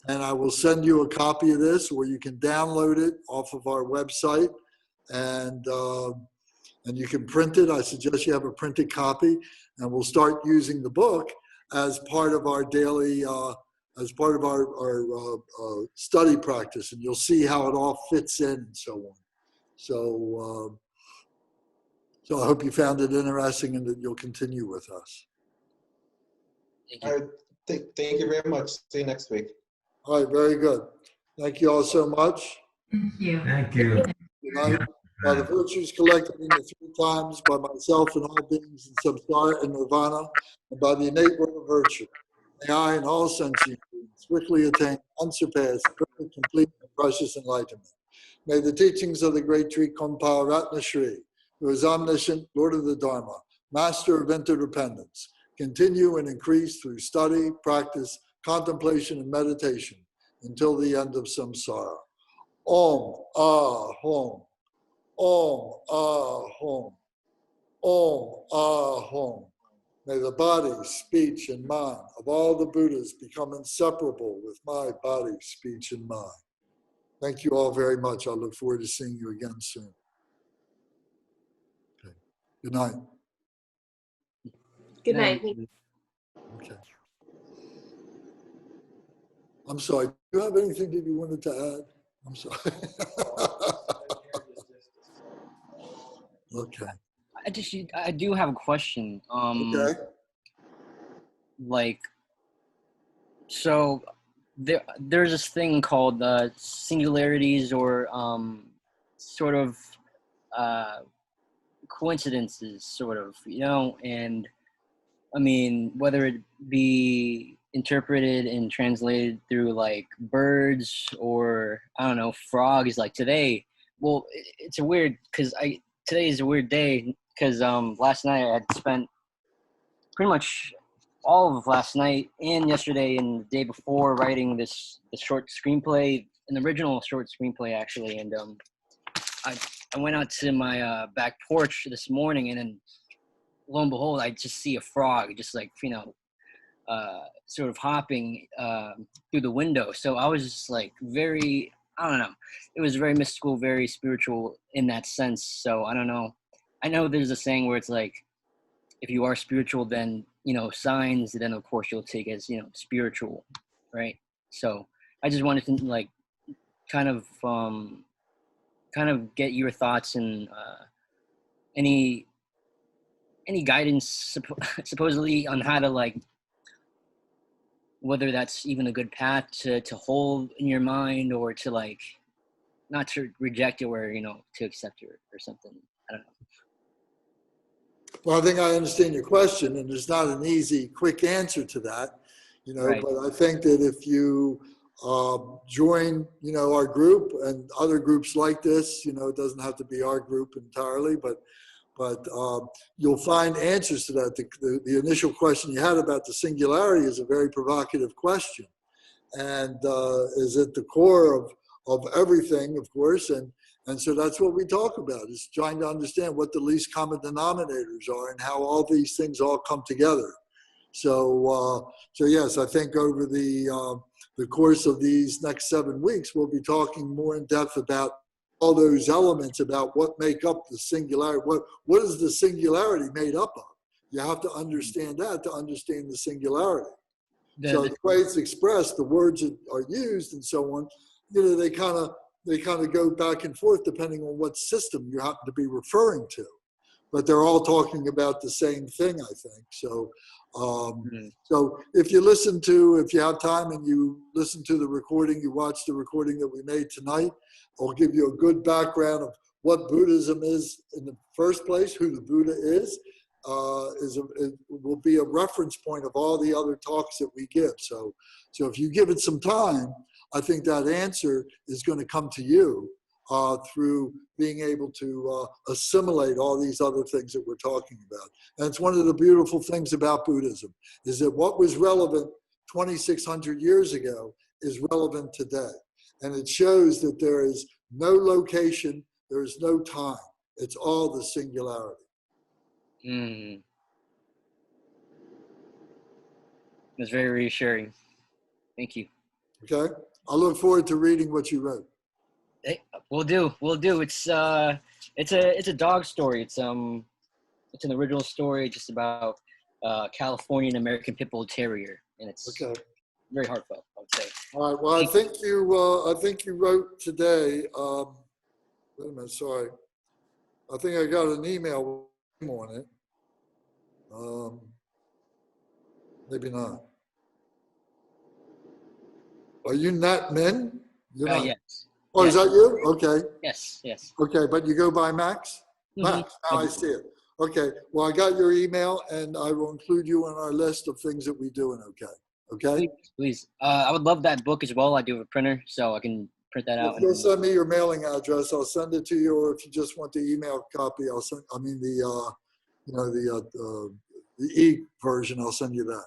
and I will send you a copy of this, or you can download it off of our website and you can print it. I suggest you have a printed copy, and we'll start using the book as part of our daily, as part of our study practice, and you'll see how it all fits in and so on. So, so I hope you found it interesting and that you'll continue with us. Thank you. All right. Thank you very much. See you next week. All right, very good. Thank you all so much. Thank you. Thank you. Good night. By the virtues collected in the three times, by myself and all beings in samsara and nirvana, and by the innate word of virtue, may I and all sentient beings quickly attain unsurpassed, perfect, complete, and precious enlightenment. May the teachings of the great tree Kongpa Ratna Shri, who is omniscient, Lord of the Dharma, master of interdependence, continue and increase through study, practice, contemplation, and meditation until the end of samsara. Om Ahom. Om Ahom. Om Ahom. May the body, speech, and mind of all the Buddhas become inseparable with my body, speech, and mind. Thank you all very much. I look forward to seeing you again soon. Okay. Good night. Good night. Okay. I'm sorry. Do you have anything that you wanted to add? I'm sorry. Okay. I do have a question. Okay. Like, so there's this thing called singularities or sort of coincidences, sort of, you know, and I mean, whether it be interpreted and translated through like birds or I don't know, frogs, like today. Well, it's a weird because today is a weird day because last night I had spent pretty much all of last night and yesterday and the day before writing the short screenplay, an original short screenplay actually, and I went out to my back porch this morning and then lo and behold I just see a frog just like, you know, sort of hopping through the window. So I was just like very, I don't know, it was very mystical, very spiritual in that sense. So I don't know. I know there's a saying where it's like, if you are spiritual, then, you know, signs, then of course you'll take as, you know, spiritual, right? So I just wanted to like kind of get your thoughts and any guidance supposedly on how to like, whether that's even a good path to hold in your mind or to like, not to reject it or, you know, to accept it or something. I don't know. Well, I think I understand your question, and there's not an easy, quick answer to that, you know, Right. But I think that if you join, you know, our group and other groups like this, you know, it doesn't have to be our group entirely, but you'll find answers to that. The initial question you had about the singularity is a very provocative question, and is at the core of everything, of course, and so that's what we talk about, is trying to understand what the least common denominators are and how all these things all come together. So, so yes, I think over the course of these next 7 weeks, we'll be talking more in depth about all those elements, about what make up the singularity. What is the singularity made up of? You have to understand that to understand the singularity. So the way it's expressed, the words that are used and so on, you know, they kind of go back and forth depending on what system you happen to be referring to. But they're all talking about the same thing, I think. So, so if you have time and you listen to the recording, you watch the recording that we made tonight, it'll give you a good background of what Buddhism is in the first place, who the Buddha is. It will be a reference point of all the other talks that we give. So if you give it some time, I think that answer is going to come to you through being able to assimilate all these other things that we're talking about. And it's one of the beautiful things about Buddhism, is that what was relevant 2,600 years ago is relevant today. And it shows that there is no location, there is no time. It's all the singularity. Mm. That's very reassuring. Thank you. Okay? I look forward to reading what you wrote. Hey, we'll do. It's a dog story. It's an original story just about Californian American Pit Bull Terrier, and it's Okay. very heartfelt, I would say. All right. Well, I think you wrote today. Wait a minute. Sorry. I think I got an email on it. Maybe not. Are you not men? You're not. Yes. Oh, Yes. is that you? Okay. Yes. Okay, but you go by Max? Mhm. Max, now I see it. Okay, well, I got your email and I will include you on our list of things that we do in OK. Okay? Please. I would love that book as well. I do have a printer, so I can print that out. If you'll send me your mailing address, I'll send it to you, or if you just want the email copy, the e version, I'll send you that.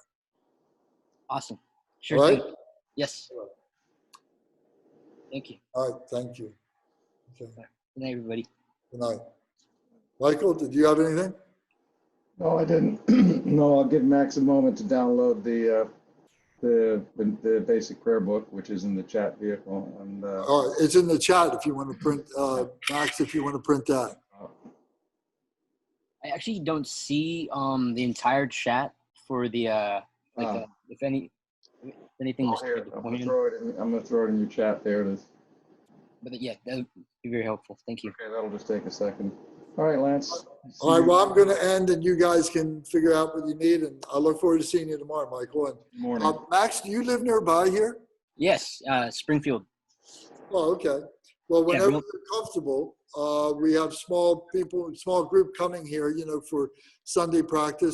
Awesome. Sure All thing. right? Yes. Thank you. All right, thank you. Okay, Good night, everybody. good night. Michael, did you have anything? No, I didn't. No, I'll give Max a moment to download the basic prayer book, which is in the chat vehicle. And All right, it's in the chat if you want to print, Max, if you want to print that. I actually don't see the entire chat for the if anything was Here, I'm pointed. gonna throw it in your chat. There it is. But yeah, that would be very helpful. Thank you. Okay, that'll just take a second. All right, Lance. All right, well, I'm going to end and you guys can figure out what you need. And I look forward to seeing you tomorrow, Michael. And Morning. Max, do you live nearby here? Yes, Springfield. Oh, okay. Well, Yeah, whenever real- you're comfortable, we have small group coming here, for Sunday practice.